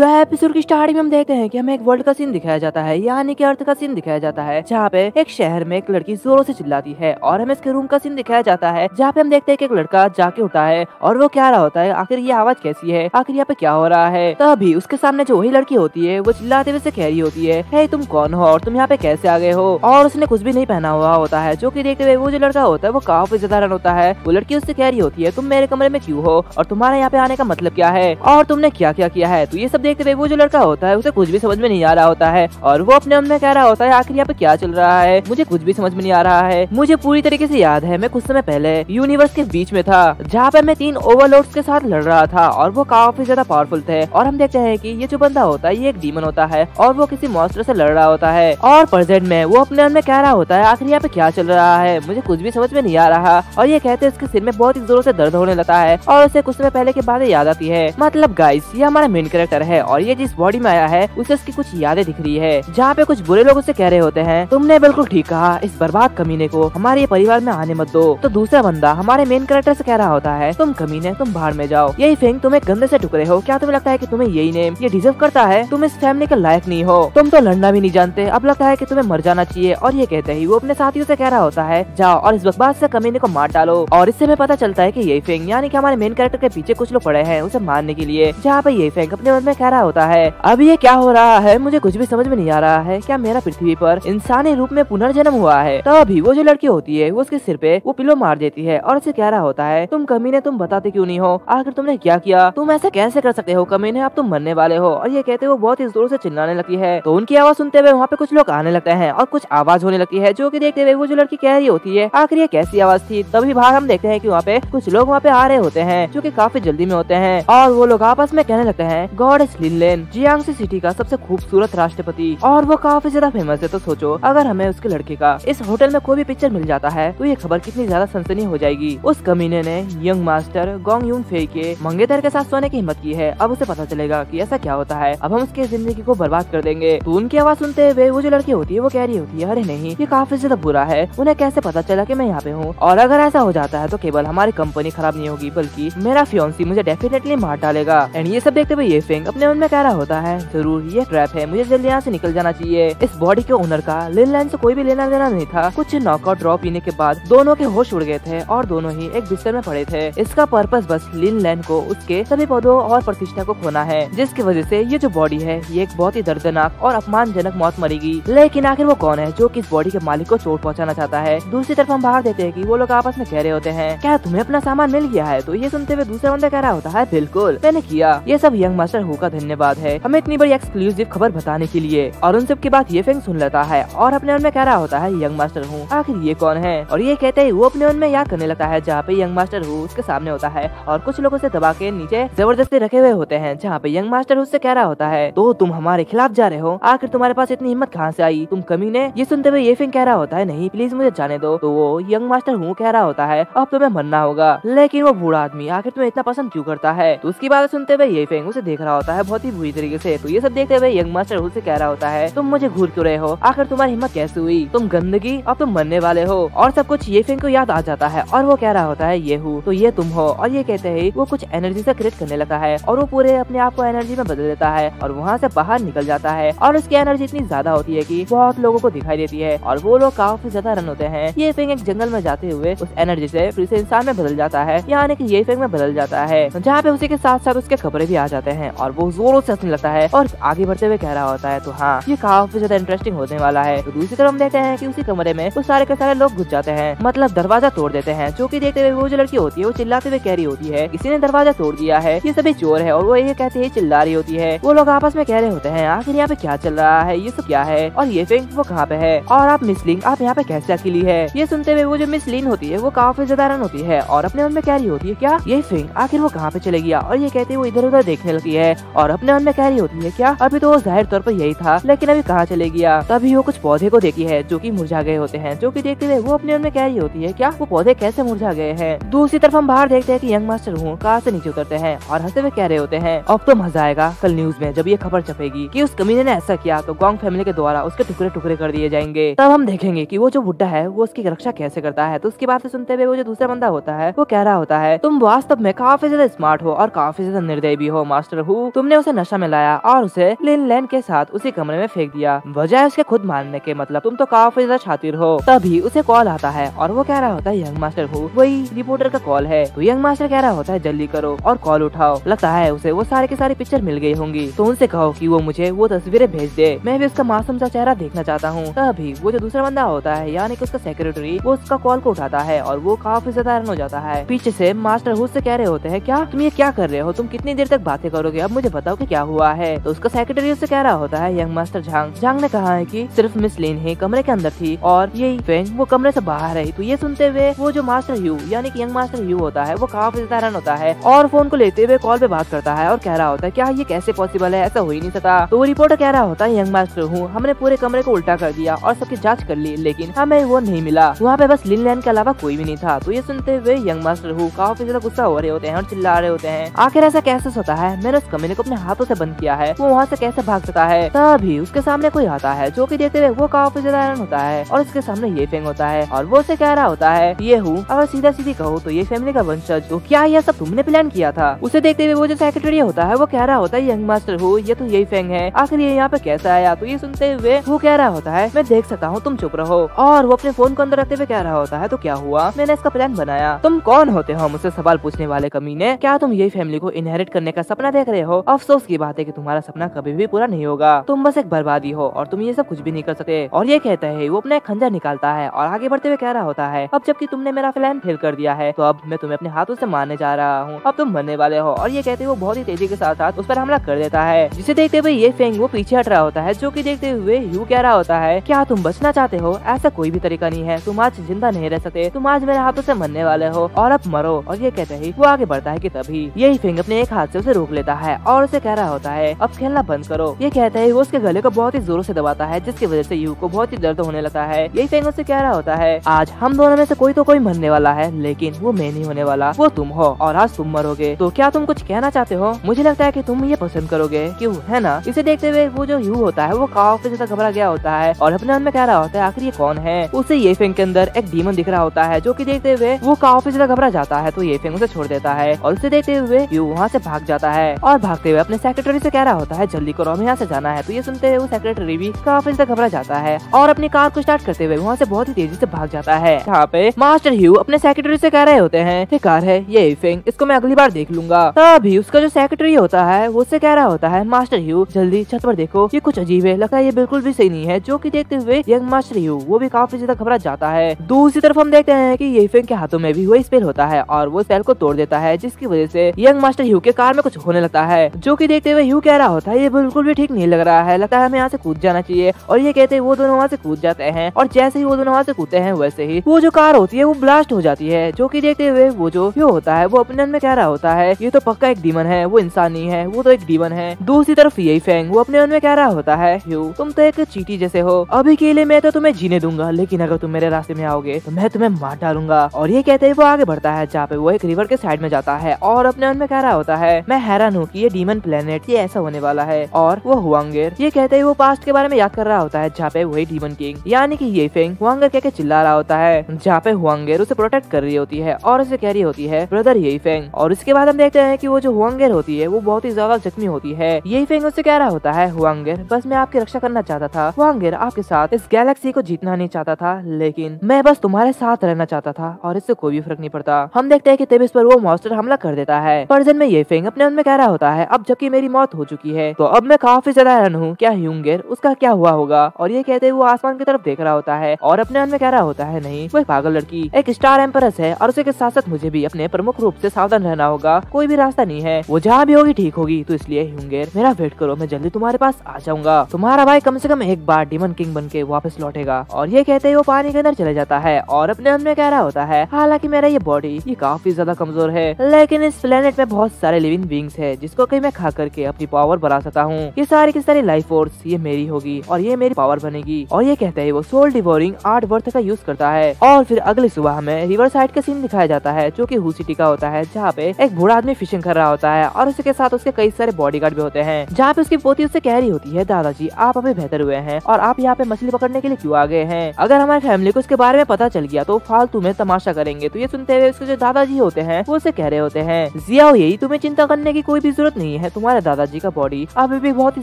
सो episode की starting में हम देखते हैं कि हमें एक वर्ल्ड का सीन दिखाया जाता है, यानी कि अर्थ का सीन दिखाया जाता है, जहाँ पे एक शहर में एक लड़की जोरों से चिल्लाती है। और हमें इसके रूम का सीन दिखाया जाता है, जहाँ पे हम देखते हैं कि एक लड़का जाके उठा है और वो क्या रहा होता है, आखिर ये आवाज कैसी है, आखिर यहाँ पे क्या हो रहा है। तभी उसके सामने जो वही लड़की होती है वो चिल्लाते हुए से कह रही होती है, हे तुम कौन हो और तुम यहाँ पे कैसे आ गए हो। और उसने कुछ भी नहीं पहना हुआ होता है, जो की देखते हुए वो जो लड़का होता है वो काफी ज्यादा हैरान होता है। वो लड़की उससे कह रही होती है, तुम मेरे कमरे में क्यों हो और तुम्हारे यहाँ पे आने का मतलब क्या है और तुमने क्या क्या किया है। तो ये सब देखते हुए वो जो लड़का होता है उसे कुछ भी समझ में नहीं आ रहा होता है और वो अपने मन में कह रहा होता है, आखिर यहाँ पे क्या चल रहा है, मुझे कुछ भी समझ में नहीं आ रहा है। मुझे पूरी तरीके से याद है, मैं कुछ समय पहले यूनिवर्स के बीच में था, जहाँ पे मैं 3 ओवरलॉर्ड्स के साथ लड़ रहा था और वो काफी ज्यादा पावरफुल थे। और हम देखते हैं कि ये जो बंदा होता है ये एक डीमन होता है और वो किसी मॉन्स्टर से लड़ रहा होता है। और प्रेजेंट में वो अपने मन में कह रहा होता है, आखिर यहाँ पे क्या चल रहा है, मुझे कुछ भी समझ में नहीं आ रहा। और ये कहते हैं उसके सिर में बहुत ही जोरों से दर्द होने लगता है और उसे कुछ समय पहले की बातें याद आती है। मतलब गाइस, ये हमारा मेन कैरेक्टर है और ये जिस बॉडी में आया है उसे उसकी कुछ यादें दिख रही है, जहाँ पे कुछ बुरे लोग उसे कह रहे होते हैं, तुमने बिल्कुल ठीक कहा, इस बर्बाद कमीने को हमारे परिवार में आने मत दो। तो दूसरा बंदा हमारे मेन कैरेक्टर से कह रहा होता है, तुम कमीने, तुम बाहर में जाओ, यही फेंग तुम एक गंदे से टुकड़े हो, क्या तुम्हें लगता है कि तुम्हें यही नेम ये डिजर्व करता है, तुम इस फैमिली के लायक नहीं हो, तुम तो लड़ना भी नहीं जानते, अब लगता है कि तुम्हें मर जाना चाहिए। और ये कहते ही वो अपने साथियों से कह रहा होता है, जाओ और इस बकवास से कमीने को मार डालो। और इससे हमें पता चलता है कि यही फेंग यानी कि हमारे मेन कैरेक्टर के पीछे कुछ लोग पड़े हैं उसे मारने के लिए, जहाँ पे यही फेंग अपने मन में कह रहा होता है, अब ये क्या हो रहा है, मुझे कुछ भी समझ में नहीं आ रहा है, क्या मेरा पृथ्वी पर इंसानी रूप में पुनर्जन्म हुआ है। तभी वो जो लड़की होती है वो उसके सिर पे वो पिलो मार देती है और उसे कह रहा होता है, तुम कमीने, तुम बताते क्यों नहीं हो, आखिर तुमने क्या किया, तुम ऐसे कैसे कर सकते हो कमीने, अब तुम मरने वाले हो। और ये कहते वो बहुत ही जोर से चिल्लाने लगती है। तो उनकी आवाज सुनते हुए वहाँ पे कुछ लोग आने लगते हैं और कुछ आवाज होने लगती है, जो की देखते हुए वो जो लड़की कह रही होती है, आखिर ये कैसी आवाज थी। तभी बाहर हम देखते हैं कि वहाँ पे कुछ लोग वहाँ पे आ रहे होते हैं, जो की काफी जल्दी में होते हैं और वो लोग आपस में कहने लगते हैं, गॉड इज लिनलेन, जियांगसी सिटी का सबसे खूबसूरत राष्ट्रपति और वो काफी ज्यादा फेमस है। तो सोचो अगर हमें उसके लड़के का इस होटल में कोई भी पिक्चर मिल जाता है तो ये खबर कितनी ज्यादा सनसनी हो जाएगी। उस कमीने ने यंग मास्टर गोंग यून फे के मंगेतर के साथ सोने की हिम्मत की है। अब उसे पता चलेगा कि ऐसा क्या होता है, अब हम उसकी जिंदगी को बर्बाद कर देंगे। तो उनकी आवाज सुनते हुए वो जो लड़की होती है वो कह रही होती है, अरे नहीं, ये काफी ज्यादा बुरा है, उन्हें कैसे पता चला कि मैं यहाँ पे हूँ, और अगर ऐसा हो जाता है तो केवल हमारी कंपनी खराब नहीं होगी बल्कि मेरा फियांसी मुझे डेफिनेटली मार डालेगा। एंड ये सब देखते हुए ये फेंग अपने मन में कह रहा होता है, जरूर ये ट्रैप है, मुझे जल्दी यहाँ से निकल जाना चाहिए। इस बॉडी के ओनर का लिनलैन से कोई भी लेना देना नहीं था। कुछ नॉकआउट ड्रॉ पीने के बाद दोनों के होश उड़ गए थे और दोनों ही एक बिस्तर में पड़े थे। इसका पर्पस बस लिनलैन को उसके सभी पदों और प्रतिष्ठा को खोना है, जिसकी वजह से ये जो बॉडी है ये एक बहुत ही दर्दनाक और अपमानजनक मौत मरेगी। लेकिन आखिर वो कौन है जो कि इस बॉडी के मालिक को चोट पहुंचाना चाहता है। दूसरी तरफ हम बाहर देते हैं कि वो लोग आपस में कह रहे होते हैं, क्या तुम्हें अपना सामान मिल गया है। तो ये सुनते हुए दूसरा बंदा कह रहा होता है, बिल्कुल मैंने किया, ये सब यंग मास्टर हु का धन्यवाद है हमें इतनी बड़ी एक्सक्लूसिव खबर बताने के लिए। और उन सब की बात ये फेंग सुन लेता है और अपने मन में कह रहा होता है, यंग मास्टर हूँ, आखिर ये कौन है। और ये कहते ही वो अपने मन में याद करने लगता है, जहाँ पे यंग मास्टर हूँ उसके सामने होता है और कुछ लोगों से दबा के नीचे जबरदस्ती रखे हुए होते हैं, जहाँ पे यंग मास्टर उससे कह रहा होता है, तो तुम हमारे खिलाफ जा रहे हो, आखिर तुम्हारे पास इतनी हिम्मत कहाँ से आई, तुम कमीने। ये सुनते हुए ये फेंग कह रहा होता है, नहीं प्लीज मुझे जाने दो। तो वो यंग मास्टर हूँ कह रहा होता है, अब तुम्हें मरना होगा। लेकिन वो बूढ़ा आदमी आखिर तुम्हें इतना पसंद क्यों करता है। तो उसकी बात सुनते हुए ये फेंग उसे देख रहा होता है बहुत ही बुरी तरीके से। तो ये सब देखते हुए यंग मास्टर हूँ से कह रहा होता है, तुम मुझे घूर क्यों रहे हो, आखिर तुम्हारी हिम्मत कैसे हुई, तुम गंदगी, अब तुम मरने वाले हो। और सब कुछ ये फेंग को याद आ जाता है और वो कह रहा होता है, ये हूँ तो ये तुम हो। और ये कहते ही वो कुछ एनर्जी से क्रिएट करने लगता है और वो पूरे अपने आप को एनर्जी में बदल देता है और वहाँ से बाहर निकल जाता है। और उसकी एनर्जी इतनी ज्यादा होती है कि बहुत लोगों को दिखाई देती है और वो लोग काफी ज्यादा रन होते हैं। ये फेंग एक जंगल में जाते हुए उस एनर्जी से फिर से इंसान में बदल जाता है, यानी कि ये फेंग में बदल जाता है, जहाँ पे उसी के साथ साथ उसके खबरें भी आ जाते हैं और वो जोरों से हंसने लगता है और आगे बढ़ते हुए कह रहा होता है, तो हाँ ये काफी ज्यादा इंटरेस्टिंग होने वाला है। तो दूसरी तरफ हम देखते हैं कि उसी कमरे में वो सारे के सारे लोग घुस जाते हैं, मतलब दरवाजा तोड़ देते हैं, जो कि देखते हुए वो जो लड़की होती है वो चिल्लाते हुए कह रही होती है, किसी ने दरवाजा तोड़ दिया है, ये सभी चोर है। और वो ये कहते ही चिल्ला रही होती है। वो लोग आपस में कह रहे होते हैं, आखिर यहाँ पे क्या चल रहा है, ये सब क्या है, और ये फेंग वो कहाँ पे है, और आप मिस लिंग आप यहाँ पे कैसे अकेली है। ये सुनते हुए वो जो मिस लिन होती है वो काफी ज्यादा रन होती है और अपने मन में कह रही होती है, क्या ये फेंग आखिर वो कहाँ पे चले गया। और ये कहते वो इधर उधर देखने लगती है और अपने मन में कह रही होती है, क्या अभी तो वो जाहिर तौर पर यही था, लेकिन अभी कहाँ चले गया। तभी वो कुछ पौधे को देखी है जो कि मुरझा गए होते हैं, जो कि देखते हुए वो अपने मन में कह रही होती है, क्या वो पौधे कैसे मुरझा गए हैं। दूसरी तरफ हम बाहर देखते हैं कि यंग मास्टर हूँ कार से नीचे उतरते हैं और हंसते हुए कह रहे होते हैं, अब तो मजा आएगा कल न्यूज में जब ये खबर छपेगी कि उस कमीने ने ऐसा किया तो गोंग फैमिली के द्वारा उसके टुकड़े टुकड़े कर दिए जाएंगे। तब हम देखेंगे कि वो जो बुड्ढा है वो उसकी रक्षा कैसे करता है। तो उसकी बात सुनते हुए वो जो दूसरा बंदा होता है वो कह रहा होता है, तुम वास्तव में काफी ज्यादा स्मार्ट हो और काफी ज्यादा निर्दयी भी हो मास्टर हूँ, तुमने उसे नशा में लाया और उसे लिन लैन के साथ उसी कमरे में फेंक दिया, बजाय उसके खुद मानने के। मतलब तुम तो काफी ज्यादा शातिर हो। तभी उसे कॉल आता है और वो कह रहा होता है यंग मास्टर हूँ, वही रिपोर्टर का कॉल है। तो यंग मास्टर कह रहा होता है जल्दी करो और कॉल उठाओ। लगता है उसे वो सारे की सारी पिक्चर मिल गई होंगी, तो उनसे कहो कि वो मुझे वो तस्वीरें भेज दे, मैं भी उसका मासूम सा चेहरा देखना चाहता हूँ। तभी वो जो दूसरा बंदा होता है यानी कि उसका सेक्रेटरी, वो उसका कॉल को उठाता है और वो काफी ज्यादा हैरान हो जाता है। पीछे से मास्टर हूँ से कह रहे होते हैं क्या तुम ये क्या कर रहे हो, तुम कितनी देर तक बातें करोगे, अब मुझे बताओ कि क्या हुआ है। तो उसका सेक्रेटरी उससे कह रहा होता है यंग मास्टर झांग ने कहा है कि सिर्फ मिस लिन ही कमरे के अंदर थी और ये फेंग वो कमरे से बाहर है। तो ये सुनते हुए वो जो मास्टर ह्यू यानी कि यंग मास्टर ह्यू होता है वो काफी ज्यादा हैरान होता है और फोन को लेते हुए कॉल पे बात करता है और कह रहा होता है क्या ये कैसे पॉसिबल है, ऐसा हो ही नहीं सकता। तो वो रिपोर्टर कह रहा होता है यंग मास्टर हूँ, हमने पूरे कमरे को उल्टा कर दिया और सबकी जांच कर ली, लेकिन हमें वो नहीं मिला, वहाँ पे बस लिन लैन के अलावा कोई भी नहीं था। तो ये सुनते हुए यंग मास्टर हूँ काफी ज्यादा गुस्सा हो रहे होते हैं और चिल्ला रहे होते हैं आखिर ऐसा कैसे होता है, मैंने उस कमरे को अपने हाथों से बंद किया है, वो वहाँ से कैसे भाग सकता है। तभी उसके सामने कोई आता है जो कि देखते हुए वो काफी ज्यादा हैरान होता है और उसके सामने ये फेंग होता है और वो से कह रहा होता है ये हूँ अगर सीधा सीधी कहो तो ये फैमिली का वंशज, तो क्या यह सब तुमने प्लान किया था। उसे देखते हुए वो जो सेक्रेटरी होता है वो कह रहा होता है यंग मास्टर हूँ, ये तो यही फेंग है, आखिर ये यहाँ पे कैसे आया। तो ये सुनते हुए वो कह रहा होता है मैं देख सकता हूँ, तुम चुप रहो। और वो अपने फोन को अंदर रखते हुए कह रहा होता है तो क्या हुआ, मैंने इसका प्लान बनाया। तुम कौन होते हो मुझसे सवाल पूछने वाले कमीने, क्या तुम यही फैमिली को इनहेरिट करने का सपना देख रहे हो। अफसोस की बात है कि तुम्हारा सपना कभी भी पूरा नहीं होगा, तुम बस एक बर्बादी हो और तुम ये सब कुछ भी नहीं कर सकते। और ये कहता है वो अपना एक खंजर निकालता है और आगे बढ़ते हुए कह रहा होता है अब जबकि तुमने मेरा प्लान फेल कर दिया है तो अब मैं तुम्हें अपने हाथों से मारने जा रहा हूँ, अब तुम मरने वाले हो। और ये कहते हुए वो बहुत ही तेजी के साथ साथ उस पर हमला कर देता है, जिसे देखते हुए ये फेंग वो पीछे हट रहा होता है, जो कि देखते हुए यू कह रहा होता है क्या तुम बचना चाहते हो, ऐसा कोई भी तरीका नहीं है, तुम आज जिंदा नहीं रह सकते, तुम आज मेरे हाथों से मरने वाले हो और अब मरो। और ये कहते ही वो आगे बढ़ता है कि तभी यही फेंग अपने एक हाथ से उसे रोक लेता है और उसे कह रहा होता है अब खेलना बंद करो। ये कहता है वो उसके गले को बहुत ही जोरों से दबाता है, जिसकी वजह से यू को बहुत ही दर्द होने लगता है। यही फेंग उससे कह रहा होता है आज हम दोनों में से कोई तो कोई मरने वाला है, लेकिन वो मैं नहीं होने वाला, वो तुम हो और आज तुम मरोगे। तो क्या तुम कुछ कहना चाहते हो, मुझे लगता है कि तुम ये पसंद करोगे, क्यों है ना। इसे देखते हुए वो जो यू होता है वो काफी ज्यादा घबरा गया होता है और अपने मन में कह रहा होता है आखिर ये कौन है। उसे ये फेंग के अंदर एक डीमन दिख रहा होता है, जो कि देखते हुए वो काफी ज्यादा घबरा जाता है। तो ये फेंग उसे छोड़ देता है और उसे देखते हुए यू वहाँ से भाग जाता है और भागते हुए अपने सेक्रेटरी से कह रहा होता है जल्दी करो हमें यहाँ से जाना है। तो ये सुनते हुए वो सेक्रेटरी भी काफी ज्यादा घबरा जाता है और अपनी कार को स्टार्ट करते हुए वहाँ से बहुत ही तेजी से भाग जाता है। यहाँ पे मास्टर ह्यू अपने सेक्रेटरी से कह रहे होते हैं ये कार है ये फेंग, इसको मैं अगली बार देख लूंगा। तभी उसका जो सेक्रेटरी होता है वो उससे कह रहा होता है मास्टर ह्यू जल्दी छत पर देखो, ये कुछ अजीब है, लगता है ये बिल्कुल भी सही नहीं है। जो कि देखते हुए यंग मास्टर ह्यू वो भी काफी ज्यादा घबरा जाता है। दूसरी तरफ हम देखते हैं कि ये फेंग के हाथों में भी वही स्पेल होता है और वो स्पेल को तोड़ देता है, जिसकी वजह से यंग मास्टर ह्यू के कार में कुछ होने लगता है। जो कि देखते हुए ह्यू कह रहा होता है ये बिल्कुल भी ठीक नहीं लग रहा है, लगता है हमें यहाँ से कूद जाना चाहिए। और ये कहते हैं वो दोनों वहाँ से कूद जाते हैं और जैसे ही वो दोनों वहाँ से कूदते हैं वैसे ही वो जो कार होती है वो ब्लास्ट हो जाती है। जो कि देखते हुए वो जो ह्यू होता है वो अपने मन में कह रहा होता है ये तो पक्का एक डीमन है, वो इंसान नहीं है, वो तो एक डीमन है। दूसरी तरफ यही फेंग वो अपने मन में कह रहा होता है ह्यू तुम तो एक चींटी जैसे हो, अभी के लिए मैं तो तुम्हें जीने दूंगा, लेकिन अगर तुम मेरे रास्ते में आओगे तो मैं तुम्हें मार डालूंगा। और ये कहते हुए वो आगे बढ़ता है जहाँ पे वो एक रिवर के साइड में जाता है और अपने मन में कह रहा होता है मैं हैरान हूँ कि ये डीमन प्लेनेट ये ऐसा होने वाला है। और वो हुआंगर ये कहते हुए वो पास्ट के बारे में याद कर रहा होता है जहाँ पे वही डीमन किंग यानी कि ये फेंग हुआंगर कह के चिल्ला रहा होता है, जहाँ पे हुआंगर उसे प्रोटेक्ट कर रही होती है और उसे कह रही होती है ब्रदर यही फेंग। और इसके बाद हम देखते हैं कि वो जो हुआंगर होती है वो बहुत ही ज्यादा जख्मी होती है। यही फेंग उससे कह रहा होता है हुआंगर बस मैं आपकी रक्षा करना चाहता था, हुआंगर आपके साथ इस गैलेक्सी को जीतना नहीं चाहता था, लेकिन मैं बस तुम्हारे साथ रहना चाहता था और इससे कोई भी फर्क नहीं पड़ता। हम देखते हैं कि तब इस पर वो मॉन्स्टर हमला कर देता है। पर्जन में ये फेंग अपने मन में कह रहा होता है अब जबकि मेरी मौत हो चुकी है तो अब मैं काफी ज्यादा हैरान हूँ क्या ह्यूंगर उसका क्या हुआ होगा। और ये कहते हुए वो आसमान की तरफ देख रहा होता है और अपने मन में कह रहा होता है नहीं वो एक पागल लड़की एक स्टार एम्परस है और उसी के साथ साथ मुझे भी अपने प्रमुख रूप से सावधान रहना होगा, कोई भी रास्ता नहीं है, वो जहाँ भी होगी ठीक होगी। तो इसलिए ह्यूंगर मेरा वेट करो, मैं जल्दी तुम्हारे पास आ जाऊंगा, तुम्हारा भाई कम से कम एक बार डीमन किंग बन के वापस लौटेगा। और ये कहते ही वो पानी के अंदर चले जाता है और अपने मन में कह रहा होता है हालांकि मेरा ये बॉडी ये काफी ज्यादा कमजोर है, लेकिन इस प्लेनेट में बहुत सारे लिविंग बींग्स है जिसको कहीं मैं खा करके अपनी पावर बढ़ा सकता हूँ। ये सारी की सारी लाइफ फोर्स ये मेरी होगी और ये मेरी पावर बनेगी। और ये कहते ही वो सोल डिवोरिंग आर्ट वर्थ का यूज करता है। और फिर अगली सुबह हमें रिवर साइड का सीन दिखाया जाता है जो कि हू सिटी का होता है, जहाँ पे एक बूढ़ा आदमी फिशिंग कर रहा होता है और उसके साथ उसके कई सारे बॉडीगार्ड भी होते हैं। जहाँ पे उसकी पोती उससे कह रही होती है दादाजी आप अभी बेहतर हुए हैं और आप यहाँ पे मछली पकड़ने के लिए क्यों आ गए हैं, अगर हमारी फैमिली को इसके बारे में पता चल गया तो फालतू में तमाशा करेंगे। तो ये सुनते हुए उसके जो दादाजी होते हैं वो उसे कह रहे होते हैं जियाओ यही तुम्हें चिंता करने की कोई भी जरूरत नहीं नहीं है तुम्हारे दादाजी का बॉडी अभी भी बहुत ही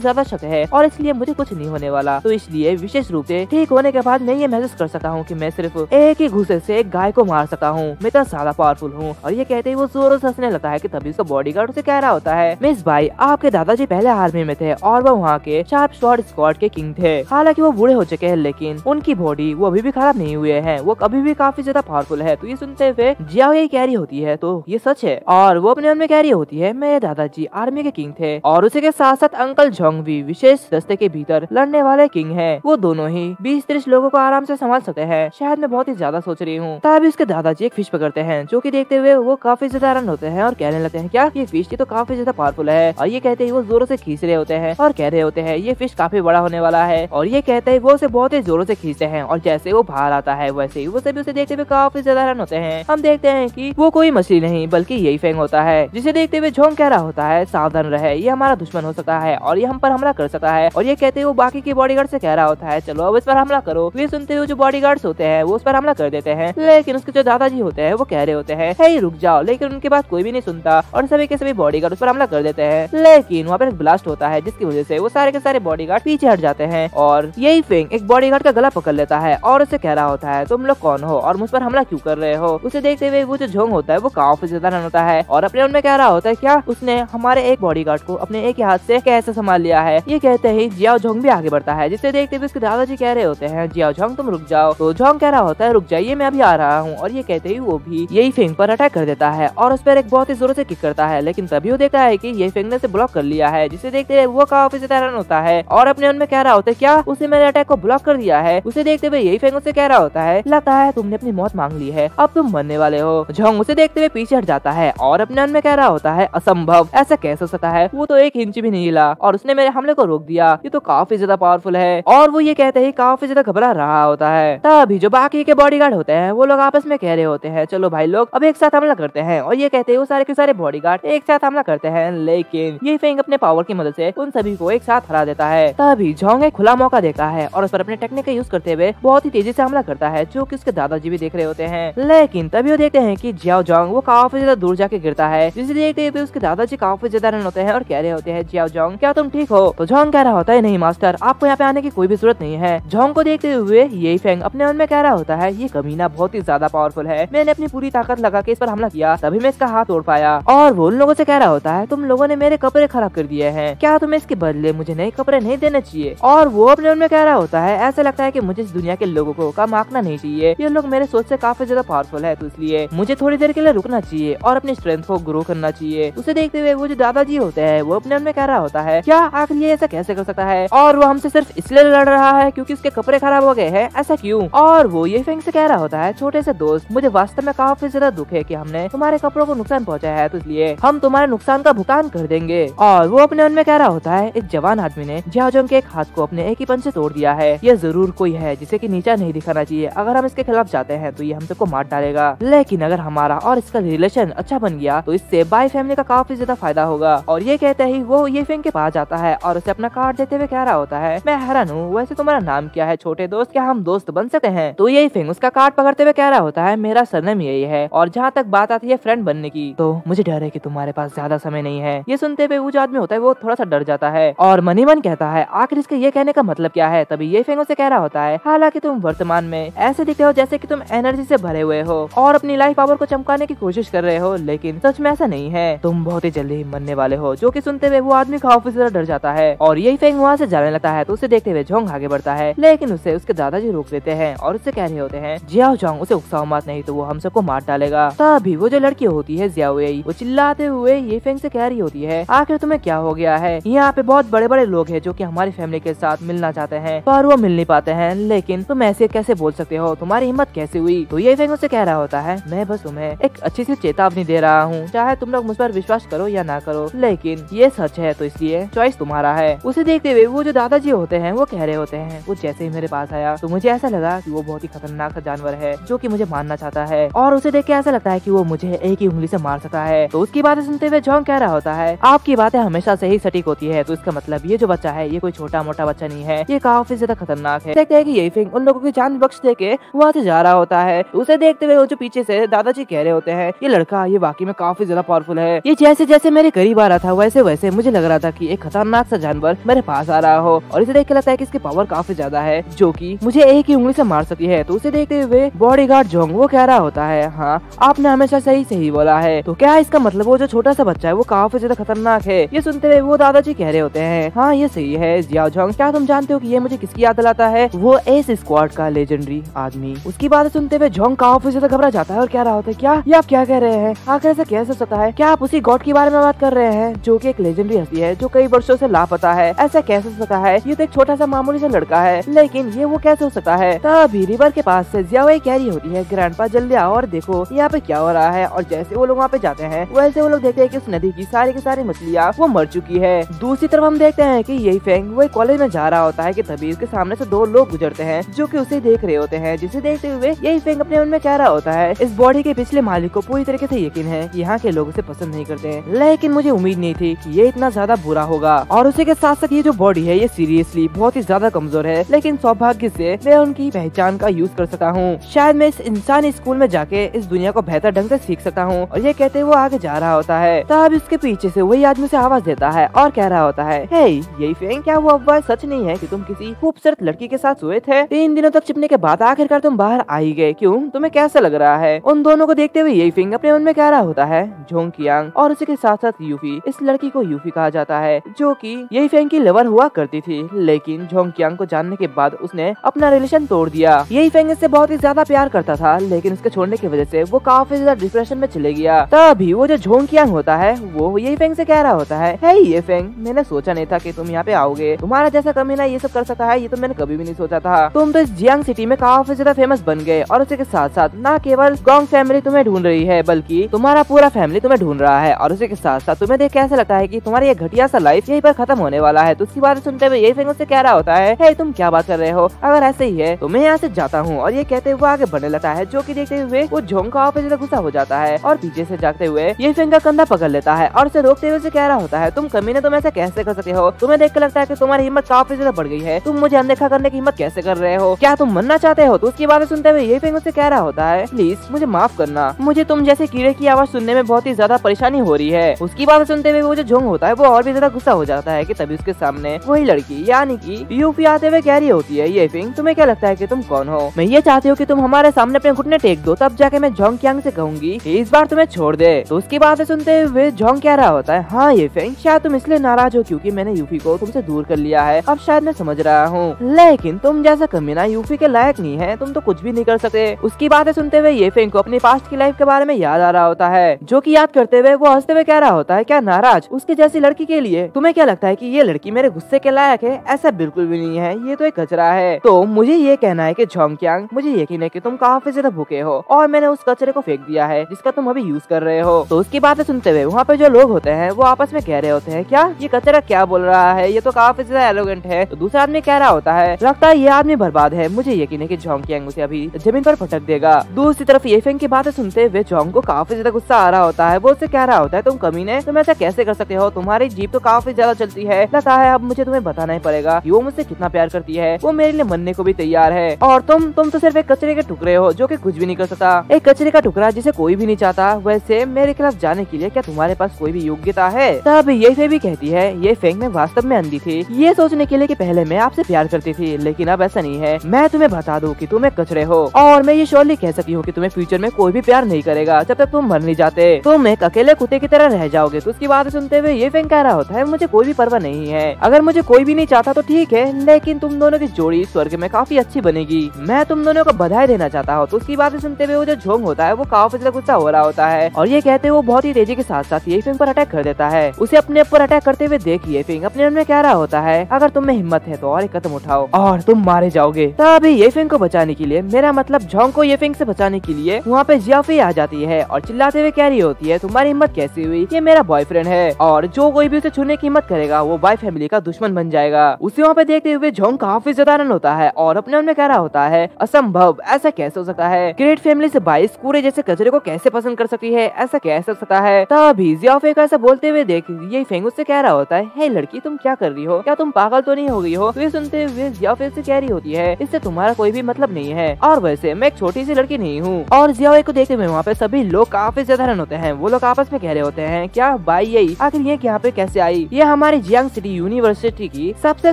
ज्यादा शक है और इसलिए मुझे कुछ नहीं होने वाला। तो इसलिए विशेष रूप से ठीक होने के बाद मैं ये महसूस कर सकता हूँ कि मैं सिर्फ एक ही घूसे से एक गाय को मार सकता हूँ, मैं इतना ज्यादा पावरफुल हूँ। और ये कहते ही वो जोरों से हंसने लगता है कि तभी उसका बॉडीगार्ड उसे कह रहा होता है, मिस भाई आपके दादाजी पहले आर्मी में थे और वो वहाँ के शार्प शॉट स्क्वाड के किंग थे। हालांकि वो बूढ़े हो चुके हैं लेकिन उनकी बॉडी वो अभी भी खराब नहीं हुए हैं, वो अभी भी काफी ज्यादा पावरफुल है। तो ये सुनते हुए जियाओ यही कह रही होती है तो ये सच है और वो अपने मन में कह रही होती है मेरे दादाजी आर्मी के किंग थे और उसी के साथ साथ अंकल जोंग भी विशेष दस्ते के भीतर लड़ने वाले किंग है। वो दोनों ही 20-30 लोगों को आराम से संभाल सकते हैं। शायद मैं बहुत ही ज्यादा सोच रही हूँ। तभी उसके दादाजी एक फिश पकड़ते हैं जो कि देखते हुए वो काफी ज्यादा हैरान होते हैं और कहने लगते हैं क्या ये फिश तो काफी ज्यादा पावरफुल है। और ये कहते ही वो जोरों से खींच रहे होते हैं और कह रहे होते हैं ये फिश काफी बड़ा होने वाला है। और ये कहते ही वो उसे बहुत ही जोरों से खींचते हैं और जैसे वो बाहर आता है वैसे ही वो सभी उसे देखते हुए काफी ज्यादा हैरान होते हैं। हम देखते हैं कि वो कोई मछली नहीं बल्कि यही फेंग होता है, जिसे देखते हुए जोंग कह रहा होता है सावधान रहे, ये हमारा दुश्मन हो सकता है और ये हम पर हमला कर सकता है। और ये कहते हुए वो बाकी के बॉडीगार्ड से कह रहा होता है चलो अब इस पर हमला करो। ये सुनते हुए जो बॉडीगार्ड्स होते हैं वो उस पर हमला कर देते हैं लेकिन उसके जो दादाजी होते हैं वो कह रहे होते हैं हे रुक जाओ, लेकिन उनके बात कोई भी नहीं सुनता और सभी के सभी बॉडीगार्ड उस पर हमला कर देते हैं। लेकिन वहाँ पर एक ब्लास्ट होता है जिसकी वजह से वो सारे के सारे बॉडीगार्ड पीछे हट जाते हैं और यही फेंग एक बॉडीगार्ड का गला पकड़ लेता है और उसे कह रहा होता है तुम लोग कौन हो और मुझ पर हमला क्यों कर रहे हो। उसे देखते हुए वो जो जोंग होता है वो काफी ज्यादा हैरान होता है और अपने मन में कह रहा होता है क्या उसने हमारे एक बॉडीगार्ड को अपने एक ही हाथ से कैसे संभाल लिया है। ये कहते ही जियाओ जोंग भी आगे बढ़ता है जिसे देखते हुए उसके दादाजी कह रहे होते हैं जियाओ जोंग तुम रुक जाओ। तो जोंग कह रहा होता है रुक जाइए मैं अभी आ रहा हूँ। और ये कहते ही वो भी यही फेंग पर अटैक कर देता है और उस पर एक बहुत ही जोर से किक करता है लेकिन तभी वो देखता है कि ये फेंग ने से ब्लॉक कर लिया है, जिसे देखते हुए वो काफी ज्यादा हैरान होता है और अपने मन में कह रहा होता है क्या उसने मेरे अटैक को ब्लॉक कर दिया है। उसे देखते हुए यही फेंग उसे कह रहा होता है लगता है तुमने अपनी मौत मांग ली है, अब तुम मरने वाले हो। जोंग उसे देखते हुए पीछे हट जाता है और अपने मन में कह रहा होता है असंभव, ऐसा कैसे हो सकता है, वो तो 1 इंच भी नहीं हिला और उसने मेरे हमले को रोक दिया, ये तो काफी ज्यादा पावरफुल है। और वो ये कहते ही काफी ज्यादा घबरा रहा होता है। तभी जो बाकी के बॉडीगार्ड होते हैं वो लोग आपस में कह रहे होते हैं चलो भाई लोग अब एक साथ हमला करते हैं। और ये कहते हैं वो सारे के सारे बॉडीगार्ड एक साथ हमला करते हैं लेकिन ये फेंग अपने पावर की मदद से उन सभी को एक साथ हरा देता है। तभी जोंग एक खुला मौका देखता है और उस पर अपने टेक्निक का यूज करते हुए बहुत ही तेजी से हमला करता है जो कि उसके दादाजी भी देख रहे होते हैं। लेकिन तभी वो देखते हैं कि जियाओ जोंग वो काफी ज्यादा दूर जाके गिरता है, जिसे देखते हुए उसके दादाजी काफी ज्यादा हैरान होते हैं और कह रहे होते हैं जियाओ जोंग क्या तुम ठीक हो। तो जोंग कह रहा होता है नहीं मास्टर आपको यहाँ पे आने की कोई भी जरूरत नहीं है। जोंग को देखते हुए यही फेंग अपने मन में कह रहा होता है ये कमीना बहुत ही ज्यादा पावरफुल है, मैंने अपनी पूरी ताकत लगा के इस पर हमला किया तभी मैं इसका हाथ तोड़ पाया। और वो उन लोगों से कह रहा होता है तुम लोगों ने मेरे कपड़े खराब कर दिए हैं, क्या तुम्हें इसके बदले मुझे नए कपड़े नहीं देने चाहिए। और वो अपने मन में कह रहा होता है ऐसा लगता है कि मुझे इस दुनिया के लोगों को कम आंकना नहीं चाहिए, ये लोग मेरे सोच से काफी ज्यादा पावरफुल है तो इसलिए मुझे थोड़ी देर के लिए रुकना चाहिए और अपनी स्ट्रेंथ को ग्रो करना चाहिए। उसे देखते हुए वो जो दादाजी होते हैं वो अपने मन में कह रहा होता है क्या आखिर ये ऐसा कैसे कर सकता है और वो हमसे सिर्फ इसलिए लड़ रहा है क्योंकि उसके कपड़े खराब हो गए हैं, ऐसा क्यों। और वो ये फेंग से कह रहा होता है छोटे से दोस्त मुझे वास्तव में काफी ज्यादा दुख है कि हमने तुम्हारे कपड़ों को नुकसान पहुंचाया है तो इसलिए हम तुम्हारे नुकसान का भुगतान कर देंगे। और वो अपने मन में कह रहा होता है एक जवान आदमी ने जियाओ जोंग के एक हाथ को अपने एक ही पंच से तोड़ दिया है, ये जरूर कोई है जिसे कि नीचा नहीं दिखाना चाहिए, अगर हम इसके खिलाफ जाते हैं तो ये हम सबको मार डालेगा, लेकिन अगर हमारा और इसका रिलेशन अच्छा बन गया तो इससे बाई फैमिली का काफी ज्यादा फायदा होगा। और ये कहते ही वो ये फेंग के पास जाता है और उसे अपना कार्ड देते हुए कह रहा होता है मैं हैरान हूँ वैसे तुम्हारा नाम क्या है छोटे दोस्त, क्या हम दोस्त बन सकते हैं। तो यही फेंग उसका कार्ड पकड़ते हुए कह रहा होता है मेरा सरनेम यही है और जहाँ तक बात आती है फ्रेंड बनने की तो मुझे डर है कि तुम्हारे पास ज्यादा समय नहीं है। ये सुनते हुए वो जो आदमी होता है वो थोड़ा सा डर जाता है और मन ही मन कहता है आखिर इसके ये कहने का मतलब क्या है। तभी ये फेंग उसे कह रहा होता है हालांकि तुम वर्तमान में ऐसे दिखते हो जैसे कि तुम एनर्जी से भरे हुए हो और अपनी लाइफ पावर को चमकाने की कोशिश कर रहे हो, लेकिन सच में ऐसा नहीं है, तुम बहुत ही जल्दी मरने वाले हो। जो कि सुनते हुए वो आदमी काफी ज्यादा डर जाता है और यही फेंग वहाँ से जाने लगता है। तो उसे देखते हुए जोंग आगे बढ़ता है लेकिन उसे उसके दादाजी रोक देते हैं और उससे कह रहे होते हैं जियाओ जोंग उसे उकसाओ मत नहीं तो वो हम सबको मार डालेगा। तभी वो जो लड़की होती है जियाओ यही वो चिल्लाते हुए ये फेंग से कह रही होती है आखिर तुम्हें क्या हो गया है, यहाँ पे बहुत बड़े बड़े लोग हैं जो कि हमारी फैमिली के साथ मिलना चाहते हैं पर वो मिल नहीं पाते हैं, लेकिन तुम ऐसे कैसे बोल सकते हो, तुम्हारी हिम्मत कैसे हुई। तो ये फेंग उससे कह रहा होता है मैं बस तुम्हें एक अच्छी सी चेतावनी दे रहा हूँ, चाहे तुम लोग मुझ पर विश्वास करो या ना करो, लेकिन ये सच है तो इसलिए चॉइस तुम्हारा है। उसे देखते हुए वो जो दादाजी होते हैं वो कह रहे होते हैं वो जैसे ही मेरे पास आया तो मुझे ऐसा लगा कि वो बहुत ही खतरनाक जानवर है जो कि मुझे मारना चाहता है और उसे देख के ऐसा लगता है कि वो मुझे एक ही उंगली से मार सकता है। तो उसकी बातें सुनते हुए जोंग कह रहा होता है आपकी बातें हमेशा से ही सटीक होती है तो इसका मतलब ये जो बच्चा है ये कोई छोटा मोटा बच्चा नहीं है, ये काफी ज्यादा खतरनाक है। देखते हैं कि यही फेंग उन लोगों की जान बख्श दे के वहाँ से जा रहा होता है। उसे देखते हुए वो जो पीछे से दादाजी कह रहे होते हैं ये लड़का ये वाकई में काफी ज्यादा पावरफुल है, ये जैसे जैसे मेरे करीब करीब आ रहा था वैसे वैसे मुझे लग रहा था कि एक खतरनाक सा जानवर मेरे पास आ रहा हो, और इसे देख के लगता है कि इसकी पावर काफी ज्यादा है जो कि मुझे एक ही उंगली से मार सकती है। तो उसे देखते हुए बॉडीगार्ड जोंग वो कह रहा होता है, हाँ आपने हमेशा सही सही बोला है। तो क्या इसका मतलब वो जो छोटा सा बच्चा है वो काफी ज्यादा खतरनाक है? ये सुनते हुए वो दादाजी कह रहे होते हैं, हाँ ये सही है जियाओ जोंग, क्या तुम जानते हो कि ये मुझे किसकी याद दिलाता है? वो एस स्क्वाड का लेजेंडरी आदमी। उसकी बात सुनते हुए जोंग काफी ज्यादा घबरा जाता है और कह रहा होता है, क्या ये आप क्या कह रहे हैं? आखिर ऐसा कैसे सकता है? क्या आप उसी गॉड के बारे में बात कर रहे हैं जो कि एक लेजेंडरी हस्ती है जो कई वर्षों से लापता है? ऐसा कैसे हो सकता है? ये तो एक छोटा सा मामूली सा लड़का है, लेकिन ये वो कैसे हो सकता है? तभी रिवर के पास से जियाओ कह रही होती है, ग्रैंडपा जल्दी आओ और देखो यहाँ पे क्या हो रहा है। और जैसे वो लोग वहाँ पे जाते हैं वैसे वो लोग देखते हैं कि उस नदी की सारी मछलियाँ वो मर चुकी है। दूसरी तरफ हम देखते हैं कि यही फेंग वो कॉलेज में जा रहा होता है कि तभी उसके सामने से दो लोग गुजरते हैं जो कि उसे देख रहे होते हैं, जिसे देखते हुए यही फेंग अपने मन में कह रहा होता है, इस बॉडी के पिछले मालिक को पूरी तरीके से यकीन है कि यहाँ के लोग उसे पसंद नहीं करते हैं, लेकिन मुझे उम्मीद नहीं थी कि ये इतना ज्यादा बुरा होगा। और उसी के साथ साथ ये जो बॉडी है ये सीरियसली बहुत ही ज्यादा कमजोर है, लेकिन सौभाग्य से मैं उनकी पहचान का यूज कर सकता हूँ। शायद मैं इस इंसानी स्कूल में जाके इस दुनिया को बेहतर ढंग से सीख सकता हूँ। और ये कहते वो आगे जा रहा होता है, तब इसके पीछे से वही आदमी से आवाज देता है और कह रहा होता है, हे यही फेंग, क्या वो अफवाह सच नहीं है कि तुम किसी खूबसूरत लड़की के साथ सोए थे? 3 दिनों तक छिपने के बाद आखिरकार तुम बाहर आ ही गए, क्यों? तुम्हें कैसा लग रहा है? उन दोनों को देखते हुए यही फेंग अपने मन में कह रहा होता है, जोंग कियांग और उसी के साथ साथ यूफी। इस लड़की को यूफी कहा जाता है जो कि यही फेंग की लवर हुआ करती थी, लेकिन जोंग कियांग को जानने के बाद उसने अपना रिलेशन तोड़ दिया। यही फेंग इससे बहुत ही ज्यादा प्यार करता था, लेकिन उसके छोड़ने की वजह से वो काफी ज्यादा डिप्रेशन में चले गया। तभी वो जो जोंग कियांग होता है वो यही फेंग से कह रहा होता है, हे ये फेंग, मैंने सोचा नहीं था कि तुम यहाँ पे आओगे, तुम्हारा जैसा कमीना ये सब कर सकता है ये तो मैंने कभी भी नहीं सोचा था। तुम तो इस जियांग सिटी में काफी ज्यादा फेमस बन गए, और उसी के साथ साथ न केवल गोंग फैमिली तुम्हें ढूंढ रही है बल्कि तुम्हारा पूरा फैमिली तुम्हें ढूंढ रहा है। और उसी के साथ साथ तुम्हें देख कैसा लगता है कि तुम्हारा ये घटिया सा लाइफ यहीं पर खत्म होने वाला है। तो उसकी बात सुनते हुए यही फेंग उससे कह रहा होता है, हे तुम क्या बात कर रहे हो? अगर ऐसे ही है तो मैं यहाँ से जाता हूँ। और ये कहते हुए आगे बढ़ने लगता है, जो कि देखते हुए वो जोंग का काफी ज्यादा गुस्सा हो जाता है और पीछे से जागते हुए ये फेंग का कंधा पकड़ लेता है और उसे रोकते हुए कह रहा होता है, तुम कमीने, तुम ऐसा कैसे कर सकते हो? तुम्हें देख कर लगता है कि तुम्हारी हिम्मत काफी ज्यादा बढ़ गई है, तुम मुझे अनदेखा करने की हिम्मत कैसे कर रहे हो? क्या तुम मरना चाहते हो? तो उसकी बातें सुनते हुए ये फेंग उससे कह रहा होता है, प्लीज मुझे माफ करना, मुझे तुम जैसे कीड़े की आवाज सुनने में बहुत ही ज्यादा परेशानी हो रही है। उसकी बातें सुनते हुए वो जो जोंग होता है वो और भी ज्यादा गुस्सा हो जाता है कि तभी उसके सामने वही लड़की यानी कि यूफी आते हुए कह रही होती है, ये फेंग तुम्हें क्या लगता है कि तुम कौन हो? मैं ये चाहती हूँ कि तुम हमारे सामने अपने घुटने टेक दो, तब जाके मैं जोंग कियांग से कहूंगी इस बार तुम्हें छोड़ दे। तो उसकी बातें सुनते हुए जोंग कह रहा होता है, हाँ ये फेंग, शायद तुम इसलिए नाराज हो क्योंकि मैंने यूफी को तुमसे दूर कर लिया है, अब शायद मैं समझ रहा हूँ, लेकिन तुम जैसा कमीना यूफी के लायक नहीं है, तुम तो कुछ भी नहीं कर सकते। उसकी बातें सुनते हुए ये फेंग को अपनी पास्ट की लाइफ के बारे में याद आ रहा होता है, जो कि याद करते हुए वो हंसते हुए कह रहा होता है, क्या नाराज उसके जैसी लड़की के लिए? तुम्हें क्या लगता है कि ये लड़की मेरे गुस्से के लायक है? ऐसा बिल्कुल भी नहीं है, ये तो एक कचरा है। तो मुझे ये कहना है कि जोंग कियांग, मुझे यकीन है कि तुम काफी ज्यादा भूखे हो और मैंने उस कचरे को फेंक दिया है जिसका तुम अभी यूज कर रहे हो। तो उसकी बातें सुनते हुए वहाँ पे जो लोग होते हैं वो आपस में कह रहे होते हैं, क्या ये कचरा क्या बोल रहा है, ये तो काफी ज्यादा एरोगेंट है। तो दूसरा आदमी कह रहा होता है, लगता है ये आदमी बर्बाद है, मुझे यकीन है कि जोंग कियांग उसे अभी जमीन पर पटक देगा। दूसरी तरफ ये फेंग की बातें सुनते हुए जोंग को काफी ज्यादा गुस्सा आ रहा होता है, वो उससे कह रहा होता है, तुम कमीने, तुम ऐसा कैसे कर सकते हो? तुम्हारी जीप तो काफी ज्यादा चलती है, लगता है अब मुझे तुम्हें बताना ही पड़ेगा कि वो मुझसे कितना प्यार करती है, वो मेरे लिए मरने को भी तैयार है, और तुम तो सिर्फ एक कचरे के टुकड़े हो जो कि कुछ भी नहीं कर सकता, एक कचरे का टुकड़ा जिसे कोई भी नहीं चाहता। वैसे मेरे खिलाफ जाने के लिए क्या तुम्हारे पास कोई भी योग्यता है? तब ये भी कहती है, ये फेंग में वास्तव में अंधी थी, ये सोचने के लिए कि पहले मैं आपसे प्यार करती थी, लेकिन अब ऐसा नहीं है। मैं तुम्हें बता दूं कि तुम एक कचरे हो, और मैं ये श्योरली कह सकती हूँ कि तुम्हें फ्यूचर में कोई भी प्यार नहीं करेगा जब तक तुम मर नहीं जाते, तुम एक अकेले कुत्ते की तरह रह जाओगे। तो उसकी बात सुनते हुए ये फेंग कह रहा होता है, मुझे कोई भी परवाह नहीं है, अगर मुझे कोई भी नहीं चाहता तो ठीक है, लेकिन तुम दोनों की जोड़ी स्वर्ग में काफी अच्छी बनेगी, मैं तुम दोनों को बधाई देना चाहता हूँ। तो उसकी बातें सुनते हुए वो जो जोंग होता है वो काफी ज्यादा गुस्सा हो रहा होता है, और ये कहते हुए वो बहुत ही तेजी के साथ साथ ये फेंग पर अटैक कर देता है। उसे अपने ऊपर अटैक करते हुए देख ये फेंग अपने मन में कह रहा होता है, अगर तुम में हिम्मत है तो और एक कदम उठाओ और तुम मारे जाओगे। तभी ये फेंग को बचाने के लिए, मेरा मतलब जोंग को ये फेंग से बचाने के लिए वहाँ पे जियाफी आ जाती है और चिल्लाते हुए कह रही होती है, तुम्हारी हिम्मत कैसी हुई? ये मेरा बॉयफ्रेंड है और जो कोई भी उसे छूने की हिम्मत करेगा वो बाय फैमिली का दुश्मन बन जाएगा। उसे वहाँ पे देखते हुए जोंग काफी ज्यादा आनंद होता है और अपने मन में कह रहा होता है, असंभव, ऐसा कैसे हो सकता है? ग्रेट फैमिली से 22 कूड़े जैसे कचरे को कैसे पसंद कर सकती है? ऐसा कैसे हो सकता है? तभी जियाफी को ऐसा बोलते हुए देख ये फेंग उससे कह रहा होता है, हे लड़की, तुम क्या कर रही हो? क्या तुम पागल तो नहीं हो गई हो? तो ये सुनते हुए जियाफी से कह रही होती है, इससे तुम्हारा कोई भी मतलब नहीं है, और वैसे मैं एक छोटी सी लड़की नहीं हूँ। और जियाफी को देखते हुए वहाँ पे सभी लोग काफी ज्यादा हैरान होते हैं, वो लोग आपस में कह रहे होते हैं, क्या भाई यही आखिर ये यहाँ पे कैसे आई? ये हमारी जियांग सिटी यूनिवर्सिटी की सबसे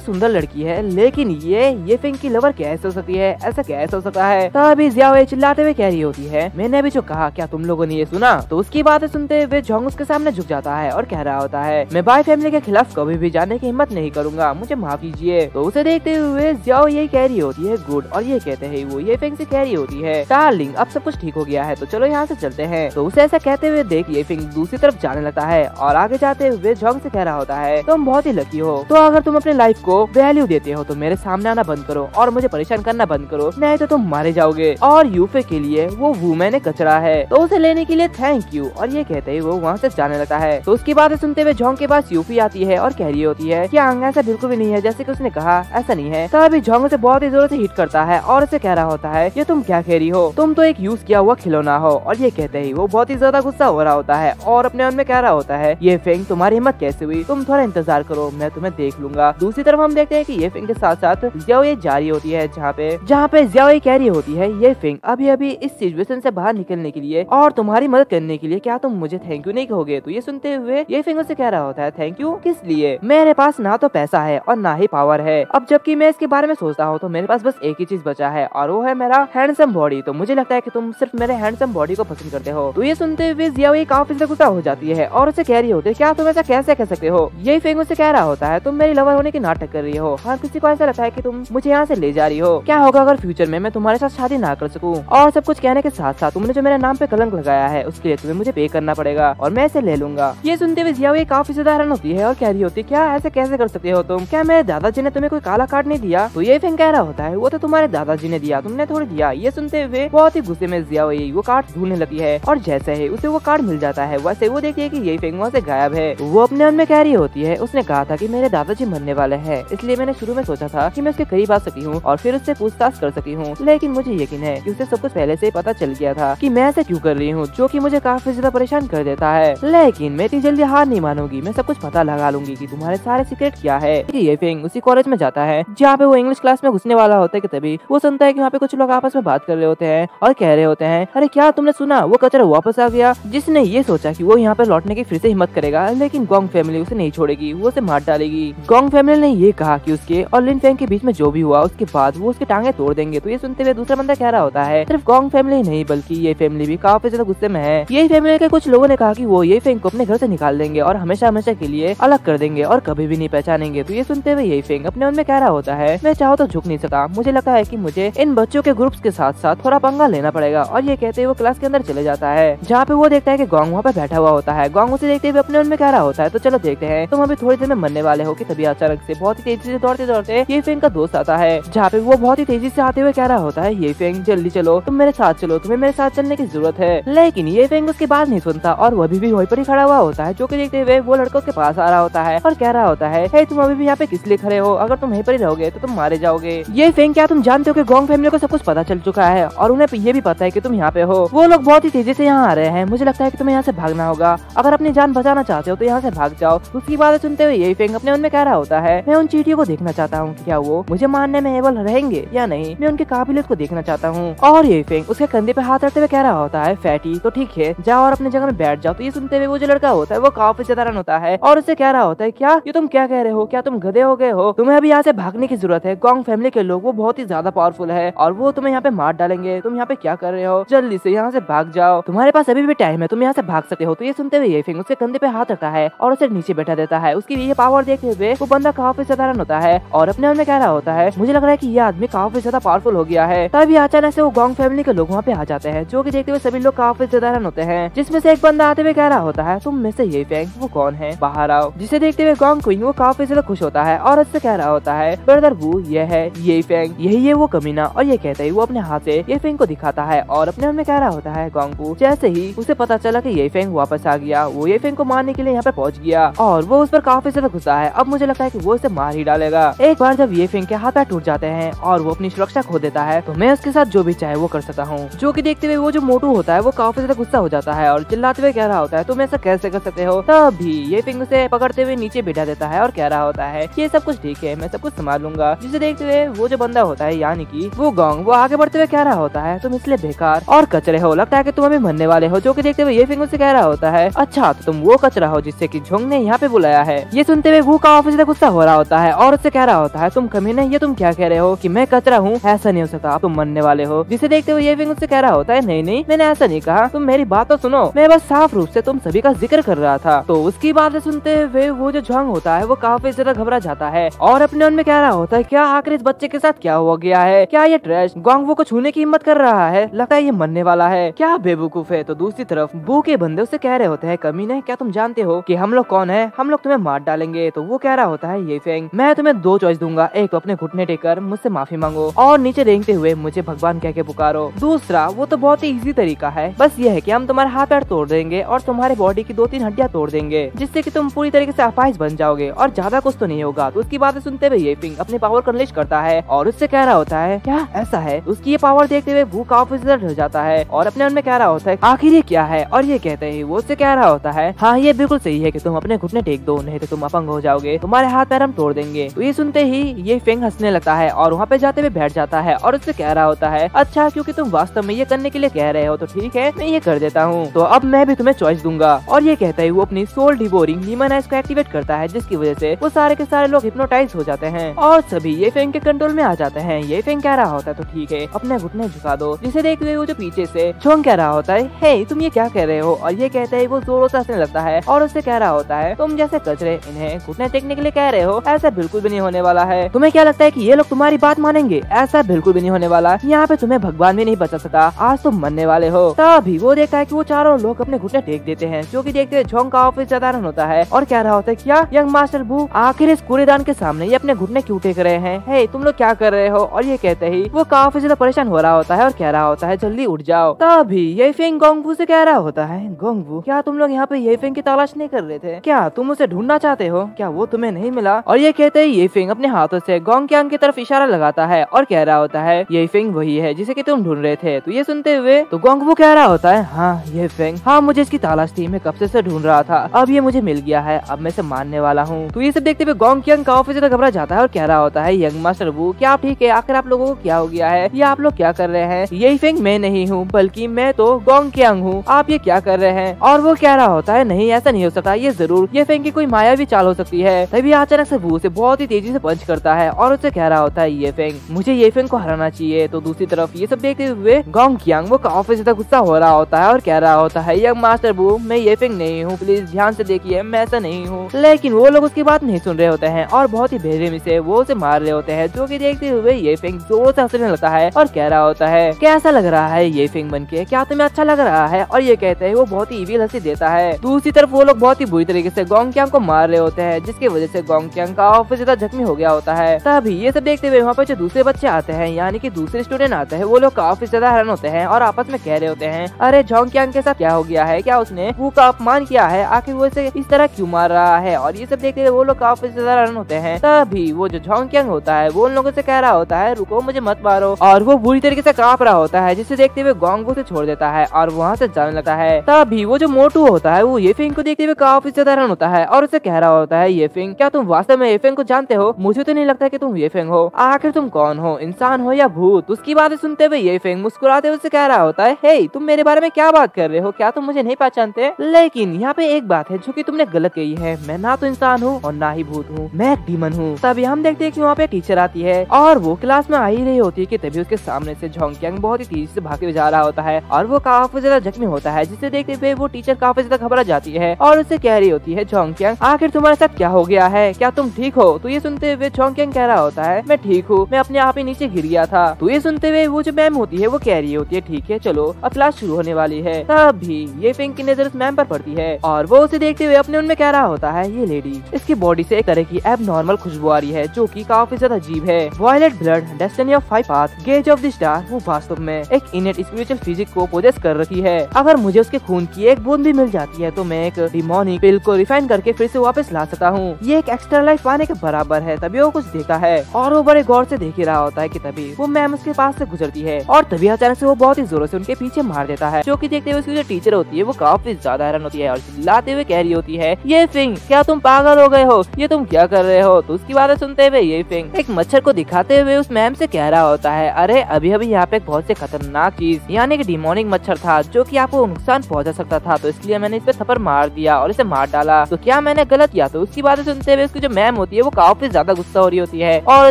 सुंदर लड़की है, लेकिन ये फिंग की लवर कैसे हो सकती है? ऐसा कैसे हो सकता है? तभी जियाओ चिल्लाते हुए कह रही होती है, मैंने अभी जो कहा क्या तुम लोगों ने ये सुना? तो उसकी बातें सुनते हुए जोंग उसके सामने झुक जाता है और कह रहा होता है, मैं बाय फैमिली के खिलाफ कभी भी जाने की हिम्मत नहीं करूंगा, मुझे माफ कीजिए। तो उसे देखते हुए जियाओ यही कह रही होती है, गुड। और ये कहते हैं वो ये फिंग से कह रही होती है, डार्लिंग अब सब कुछ ठीक हो गया है, तो चलो यहाँ से चलते हैं। तो उसे ऐसा कहते हुए देख ये फिंग दूसरी तरफ जाने लगता है और आगे जाते हुए जोंग से कह रहा होता है, तुम बहुत ही लकी हो, तो अगर तुम अपने लाइफ को वैल्यू देते हो तो मेरे सामने आना बंद करो और मुझे परेशान करना बंद करो, नहीं तो तुम मारे जाओगे। और यूफे के लिए वो वुमेन कचरा है, तो उसे लेने के लिए थैंक यू। और ये कहते ही वो वहाँ से जाने लगता है। तो उसकी बातें सुनते हुए जोंग के पास यूफी आती है और कह रही होती है कि ऐसा बिल्कुल भी नहीं है जैसे कि उसने कहा, ऐसा नहीं है। तभी जोंग उसे बहुत ही जोर से हिट करता है और उसे कह रहा होता है, ये तुम क्या कह रही हो, तुम तो एक यूज किया हुआ खिलौना हो। और ये कहते ही वो बहुत ही ज्यादा गुस्सा हो रहा होता है और अपने मन में कह रहा होता है, ये फिंग तुम्हारी हिम्मत कैसे हुई, तुम थोड़ा इंतजार करो, मैं तुम्हें देख लूंगा। दूसरी तरफ हम देखते हैं कि ये फिंग के साथ साथ जियाओ ये जा रही होती है, जहाँ पे जियाओ ये कह रही होती है, ये फिंग अभी अभी इस सिचुएशन से बाहर निकलने के लिए और तुम्हारी मदद करने के लिए क्या तुम मुझे थैंक यू नहीं कहोगे? तो ये सुनते हुए ये फिंग से कह रहा होता है, थैंक यू किस लिए? मेरे पास ना तो पैसा है और ना ही पावर है। अब जबकि मैं इसके बारे में सोचता हूँ तो मेरे पास बस एक ही चीज बचा है और वो है मेरा हैंडसम बॉडी। तो मुझे लगता है कि तुम सिर्फ मेरे हैंडसम बॉडी को पसंद करते हो। तो ये सुनते हुए जियाओ ये काफी से गुस्सा हो जाती है और उसे कह रही होती है, क्या तुम ऐसा कैसे कह सकते हो? यही फिंग उसे कह रहा होता है, तुम मेरी लवर होने की नाटक कर रही हो, हर किसी को ऐसा लगता है कि तुम मुझे यहाँ से ले जा रही हो। क्या होगा अगर फ्यूचर में मैं तुम्हारे साथ शादी ना कर सकूं? और सब कुछ कहने के साथ साथ तुमने जो मेरे नाम पे कलंक लगाया है उसके लिए तुम्हें मुझे पे करना पड़ेगा और मैं इसे ले लूंगा। ये सुनते हुए जियाओ ये काफी ज्यादा हैरान होती है और कह रही होती है, क्या ऐसे कैसे कर सकते हो तुम? क्या मेरे दादाजी ने तुम्हें कोई काला कार्ड नहीं दिया? तो ये फिंग कह रहा होता है, वो तो तुम्हारे दादाजी ने दिया, तुमने थोड़ी दिया। ये सुनते हुए बहुत ही गुस्से में जियाओ वो कार्ड ढूंढने लगती है और जैसे ही उसे वो कार्ड मिल जाता है वैसे वो देखती है कि ये फिंग वहाँ से गायब है। वो अपने मन में कह रही होती है, उसने कहा था कि मेरे दादाजी मरने वाले हैं, इसलिए मैंने शुरू में सोचा था कि मैं उसके करीब आ सकी हूँ और फिर उससे पूछताछ कर सकी हूँ, लेकिन मुझे यकीन है कि उसे सब कुछ पहले से पता चल गया था कि मैं ऐसा क्यों कर रही हूँ, जो कि मुझे काफी ज्यादा परेशान कर देता है। लेकिन मैं इतनी जल्दी हार नहीं मानूंगी, मैं सब कुछ पता लगा लूंगी कि तुम्हारे सारे सीक्रेट क्या है। ये फिंग उसी कॉलेज में जाता है जहाँ पे वो इंग्लिश क्लास में घुसने वाला होता है कि तभी वो सुनता है कि वहाँ पे कुछ लोग आपस में बात कर रहे होते हैं और कह रहे होते हैं, अरे क्या तुमने सुना वो कचरा वापस आ गया? जिसने ये सोचा कि वो यहाँ पे लौटने की फिर से हिम्मत करेगा, लेकिन गोंग फैमिली उसे नहीं छोड़ेगी, वो उसे मार डालेगी। गोंग फैमिली ने ये कहा कि उसके और लिन फेंग के बीच में जो भी हुआ उसके बाद वो उसकी टांगे तोड़ देंगे। तो ये सुनते हुए दूसरा बंदा कह रहा होता है, सिर्फ गोंग फैमिली नहीं बल्कि ये फैमिली भी काफी ज्यादा गुस्से में है। ये फैमिली के कुछ लोगों ने कहा कि वो ये फेंग को अपने घर से निकाल देंगे और हमेशा हमेशा के लिए अलग कर देंगे और कभी भी नहीं पहचानेंगे। तो ये सुनते हुए ये फेंग अपने मन में कह रहा होता है, मैं चाहो तो झुक नहीं सकता, मुझे लगता है कि मुझे इन बच्चों के ग्रुप्स के साथ साथ थोड़ा पंगा लेना पड़ेगा। और ये कहते हुए वो क्लास के अंदर चले जाता है जहाँ पे वो देखता है कि गोंग वहाँ पे बैठा हुआ होता है। गोंग उसे देखते हुए अपने मन में कह रहा होता है, तो चलो देखते हैं तुम अभी थोड़ी देर में मरने वाले हो। कि तभी अचानक से बहुत ही तेजी से दौड़ते दौड़ते ये फेंग का दोस्त आता है, जहाँ पे वो बहुत ही तेजी से आते हुए कह रहा होता है, ये फेंग जल्दी चलो, तुम मेरे साथ चलो, तुम्हें मेरे साथ चलने की जरूरत है। लेकिन ये फेंग उसके बात नहीं सुनता और वो अभी भी वहीं पर ही खड़ा हुआ होता है, जो कि देखते हुए वो लड़का उसके पास आ रहा होता है और कह रहा होता है, हे तुम अभी भी यहाँ पे किस लिए खड़े हो? अगर तुम यहीं पर ही रहोगे तो तुम मारे जाओगे। ये फेंग क्या तुम जानते हो कि गोंग फैमिली को सब कुछ पता चल चुका है और उन्हें ये भी पता है कि तुम यहाँ पे हो। वो लोग बहुत ही तेजी से यहाँ आ रहे हैं, मुझे लगता है कि तुम्हें यहाँ से भागना होगा, अगर अपनी जान बचाना चाहते हो तो यहाँ से भाग जाओ। उसकी बातें सुनते हुए यही फेंग अपने मन में कह रहा होता है, मैं उन चींटियों को देखना चाहता हूँ, क्या वो मुझे मारने में एबल रहेंगे या नहीं, मैं उनकी काबिलियत को देखना चाहता हूँ। और ये फेंग उसके कंधे पे हाथ रखते हुए कह रहा होता है, फैटी तो ठीक है, जाओ और अपनी जगह में बैठ जाओ। तो ये सुनते हुए वो जो लड़का होता है वो काफी ज्यादा हैरान होता है और उससे कह रहा होता है, क्या ये तुम क्या कह रहे हो? क्या तुम गधे हो गए हो? तुम्हें अभी यहाँ से भागने की जरूरत है। गोंग फैमिली के लोग वो बहुत ही ज्यादा पावरफुल है और वो तुम्हें यहाँ पे मार डालेंगे, तुम यहाँ पे क्या कर रहे हो? जल्दी से यहाँ से भाग जाओ, तुम्हारे पास अभी भी टाइम है, तुम यहाँ से भाग सकते हो। तो ये सुनते हुए ये फेंग उसके कंधे पे हाथ रखता है और उसे नीचे बैठा देता है। उसकी ये पावर देखते हुए वो बंदा काफी ज्यादा हैरान होता है और अपने मन में कह रहा होता है, मुझे लग रहा है कि ये आदमी काफी ज्यादा पावरफुल हो गया है। तभी अचानक से वो गोंग फैमिली के लोग वहाँ पे आ जाते हैं, जो कि देखते हुए सभी लोग काफी ज्यादा हैरान होते हैं, जिसमें से एक बंदा आते हुए कह रहा होता है, तुम में से ये फेंग वो कौन है? बाहर आओ। जिसे देखते हुए गोंग क्वीन वो काफी ज्यादा खुश होता है और उससे कह रहा होता है, ब्रदर वू ये है ये फेंग, यही है वो कमीना। और ये कहते ही वो अपने हाथ से ये फेंग को दिखाता है और अपने मन में कह रहा होता है, गोंग वू। जैसे ही उसे पता चला कि ये फेंग वापस आ गया, वो ये फेंग को मारने के लिए यहाँ पे पहुंच गया और वो उस पर काफी ज्यादा गुस्सा है। अब मुझे लगता है कि वो इसे मार ही डालेगा। एक बार जब ये फेंग के हाथ पैर टूट जाते हैं और वो अपनी सुरक्षा खो देता है, तो मैं उसके साथ जो भी चाहे वो कर सकता हूँ। जो कि देखते हुए वो जो मोटू होता है वो काफी ज्यादा गुस्सा हो जाता है और चिल्लाते हुए कह रहा होता है, तुम ऐसा कैसे कर सकते हो? तभी ये फेंग उसे पकड़ते हुए नीचे बिठा देता है और कह रहा होता है, ये सब कुछ ठीक है, मैं सब कुछ संभाल लूंगा। जिसे देखते हुए वो जो बंदा होता है यानी कि वो गोंग, वो आगे बढ़ते हुए कह रहा होता है, तुम इसलिए बेकार और कचरे हो, लगता है कि तुम अभी मरने वाले हो। जो कि देखते हुए ये फेंग उसे कह रहा होता है, अच्छा तुम वो कचरा हो जिससे कि झोंग ने यहाँ पे बुलाया है। ये सुनते हुए वो काफी ज्यादा गुस्सा हो रहा होता है और उससे कह रहा होता है तुम कमीने, ये तुम क्या कह रहे हो कि मैं कचरा हूँ? ऐसा नहीं हो सकता, तुम मरने वाले हो। जिसे देखते हुए ये उससे कह रहा होता है नहीं नहीं, मैंने ऐसा नहीं कहा, तुम मेरी बात तो सुनो, मैं बस साफ रूप से तुम सभी का जिक्र कर रहा था। तो उसकी बातें सुनते हुए वो जो झोंग होता है वो काफी ज्यादा घबरा जाता है और अपने मन में कह रहा होता है क्या आखिर इस बच्चे के साथ क्या हो गया है? क्या ये ट्रैश गोंगवू को छूने की हिम्मत कर रहा है? लगता है ये मरने वाला है, क्या बेवकूफ है। तो दूसरी तरफ बू के बंदे उससे कह रहे होते हैं कमीने, क्या तुम जानते हो कि हम लोग कौन है? हम लोग तुम्हें मार डालेंगे। तो वो कह रहा होता है ये फेंग, मैं तुम्हें दो चॉइस दूंगा, एक तो अपने घुटने टेकर मुझसे माफी मांगो और नीचे रेंगते हुए मुझे भगवान कह के पुकारो। दूसरा वो तो बहुत ही इजी तरीका है, बस ये है कि हम तुम्हारे हाथ पैर तोड़ देंगे और तुम्हारे बॉडी की 2-3 हड्डियां तोड़ देंगे जिससे कि तुम पूरी तरीके से अपाहिज बन जाओगे और ज्यादा कुछ तो नहीं होगा। तो उसकी बातें सुनते हुए ये फिंग अपनी पावर को अनलीश करता है और उससे कह रहा होता है क्या ऐसा है? उसकी ये पावर देखते हुए वो काफी ज्यादा डर जाता है और अपने मन में कह रहा होता है आखिर ये क्या है? और ये कहते ही वो उससे कह रहा होता है हाँ ये बिल्कुल सही है कि तुम अपने घुटने टेक दो, नहीं तो तुम अपंग हो जाओगे, तुम्हारे हाथ पैर हम तोड़ देंगे। तो ये सुनते ही ये फिंग हंसने लगता है और वहाँ पे जाते हुए बैठ जाता है और उससे कह रहा होता है अच्छा क्योंकि तुम वास्तव में ये करने के लिए कह रहे हो तो ठीक है, मैं ये कर देता हूँ। तो अब मैं भी तुम्हें चॉइस दूंगा। और ये कहता है वो अपनी सोल डिवोरिंग नीमन आइज को एक्टिवेट करता है जिसकी वजह से वो सारे के सारे लोग हिप्नोटाइज हो जाते हैं और सभी ये फेंग के कंट्रोल में आ जाते हैं। ये फेंग कह रहा होता है तो ठीक है, अपने घुटने झुका दो। जिसे देखते हुए वो जो पीछे से झोंग कह रहा होता है हे तुम ये क्या कह रहे हो? और ये कहते है वो जोरों से हंसने लगता है और उससे कह रहा होता है तुम जैसे कचरे इन्हें घुटने टेकने के लिए कह रहे हो, ऐसा बिल्कुल भी नहीं होने वाला है। तुम्हें क्या लगता है कि ये लोग तुम्हारी बात मानेंगे? ऐसा बिल्कुल भी नहीं होने वाला, यहाँ पे तुम्हें भगवान भी नहीं बचा सका, आज तुम मरने वाले हो। तभी वो देखता है कि वो चारों लोग अपने घुटने टेक देते हैं जो कि देखते हुए झोंग का ऑफिस साधारण होता है और कह रहा होता है क्या यंग मास्टर बू आखिर इस कूड़ेदान के सामने ये अपने घुटने क्यों टेक रहे हैं? हे तुम लोग क्या कर रहे हो? और ये कहते ही वो काफी ज्यादा परेशान हो रहा होता है और कह रहा होता है जल्दी उठ जाओ। तभी ये फिंग गोंगवू से कह रहा होता है गोंगवू क्या तुम लोग यहाँ पे ये फिंग की तलाश नहीं कर रहे थे? क्या तुम उसे ढूंढना चाहते हो? क्या वो तुम्हें नहीं मिला? और ये कहते ही ये फिंग अपने हाथों से गोंग क्यांग की तरफ इशारा लगाता है और कह रहा होता है ये फिंग वही है जिसे कि तुम ढूंढ रहे थे। तो ये सुनते हुए तो गोंगवू कह रहा होता है हाँ ये फिंग, हाँ मुझे इसकी तलाश थी, मैं कब से ढूंढ रहा था, अब ये मुझे मिल गया है, अब मैं इसे मारने वाला हूँ। तो ये सब देखते हुए गोंग क्यांग काफी ज्यादा घबरा जाता है और कह रहा होता है यंग मास्टर बू क्या आप ठीक है? आखिर आप लोगों को क्या हो गया है? ये आप लोग क्या कर रहे हैं? ये फिंग मैं नहीं हूँ बल्कि मैं तो गोंग क्यांग हूँ, आप ये क्या कर रहे हैं? और वो कह रहा होता है नहीं ऐसा नहीं हो सकता, ये जरूर ये फिंग की कोई मायावी चाल हो सकती है। तभी अचानक से बू से बहुत ही तेजी से पंच करता है और उससे कह रहा होता है ये फिंग मुझे ये फिंग को हराना चाहिए। तो दूसरी तरफ ये सब देखते हुए गोंग क्यांग वो काफी ज्यादा गुस्सा हो रहा होता है और कह रहा होता है यंग मास्टर बू मैं ये फिंग नहीं हूँ, प्लीज ध्यान से देखिए मैं ऐसा नहीं हूँ। लेकिन वो लोग उसकी बात नहीं सुन रहे होते हैं और बहुत ही बेरहमी से वो उसे मार रहे होते हैं जो कि देखते हुए ये फिंग जोर से हंसने लगता है और कह रहा होता है कैसा लग रहा है ये फिंग बनके, क्या तुम्हें अच्छा लग रहा है? और ये कहते हैं वो बहुत ही इविल हंसी देता है। दूसरी तरफ वो लोग बहुत ही बुरी तरीके से गोंग क्यांग को मार रहे होते हैं जिसकी वजह से गोंग क्यांग काफी ज्यादा जख्मी हो गया होता है। तभी ये सब देखते हुए वहाँ पे जो दूसरे बच्चे आते हैं यानी कि दूसरे स्टूडेंट आते हैं वो लोग काफी ज्यादा हैरान होते हैं और आपस में कह रहे होते हैं अरे झोंग क्यांग के साथ क्या हो गया है? क्या उसने वो का अपमान किया है? आखिर वो इसे इस तरह क्यों मार रहा है? और ये सब देखते हुए वो लोग काफी ज्यादा हैरान होते हैं। तभी वो जो झोंग क्यांग होता है वो उन लोगों से कह रहा होता है रुको मुझे मत मारो और वो बुरी तरीके से कांप रहा होता है जिसे देखते हुए गोंगवू से छोड़ देता है और वहाँ से जाने लगता है। तभी वो जो मोटू होता है वो ये फिंग को देखते हुए काफी ज्यादा हैरान होता है और उसे कह रहा होता है ये फिंग क्या तुम वास्तव में ये फिंग को जानते हो? मुझे तो नहीं लगता कि तुम ये फिंग हो, आखिर तुम कौन हो, इंसान हो या भूत? उसकी बातें सुनते हुए ये फिंग मुस्कुराते हुए कह रहा होता है हे तुम मेरे बारे में क्या बात कर रहे हो? क्या तुम मुझे नहीं पहचानते? लेकिन यहाँ पे एक बात है जो कि तुमने गलत कही है, मैं ना तो इंसान हूँ और ना ही भूत हूँ, मैं एक डीमन हूँ। तभी हम देखते हैं कि वहाँ पे टीचर आती है और वो क्लास में आ ही रही होती है कि तभी उसके सामने से झोंग क्यांग बहुत ही तेजी से भागते हुए जा रहा होता है और वो काफी ज्यादा जख्मी होता है जिसे देखते हुए वो टीचर काफी ज्यादा घबरा जाती है और उससे कह रही होती है झोंग क्यांग आखिर तुम्हारे साथ क्या हो गया है? क्या तुम ठीक हो? तो ये सुनते हुए झोंग क्यांग कह रहा होता है मैं ठीक हूँ, मैं अपने आप ही नीचे गिर गया था। तो ये सुनते हुए वो जो मैम होती है वो कह रही होती है ठीक है चलो अब क्लास शुरू होने वाली है। तभी ये फिंग की नजर उस मैम पर पड़ती है और वो उसे देखते हुए अपने उनमें कह रहा होता है ये लेडी इसकी बॉडी से एक तरह की एबनॉर्मल खुशबू आ रही है जो कि काफी ज्यादा अजीब है। Violet blood, destiny of 5 path, gaze of the star वो वास्तव में एक इनेट स्पिरिचुअल फिजिक को पोजेस कर रखी है। अगर मुझे उसके खून की एक बूंद भी मिल जाती है तो मैं एक डिमोनिक पिल को रिफाइन करके फिर से वापस ला सकता हूँ। ये एक एक्स्ट्रा लाइफ पाने के बराबर है। तभी वो कुछ देखता है और वो बड़े गौर से देख ही रहा होता है कि तभी वो मैम उसके पास से गुजरती है और तभी अचानक से वो बहुत ही जोरों से उनके पीछे मार देता है जो कि देखते हुए उसकी जो टीचर होती है वो काफी ज्यादा हैरान होती है और चिल्लाते हुए कह रही होती है ये फिंग क्या तुम पागल हो गए हो? ये तुम क्या कर रहे हो? तो उसकी बातें सुनते हुए ये फिंग एक मच्छर को दिखाते हुए उस मैम से कह रहा होता है अरे अभी अभी यहाँ पे एक बहुत से खतरनाक चीज यानी कि डिमोनिक मच्छर था जो कि आपको नुकसान पहुंचा सकता था, तो इसलिए मैंने पे थप्पड़ मार दिया और इसे मार डाला, तो क्या मैंने गलत किया? तो उसकी बातें सुनते हुए उसकी जो मैम होती है वो काफी ज्यादा गुस्सा हो रही होती है और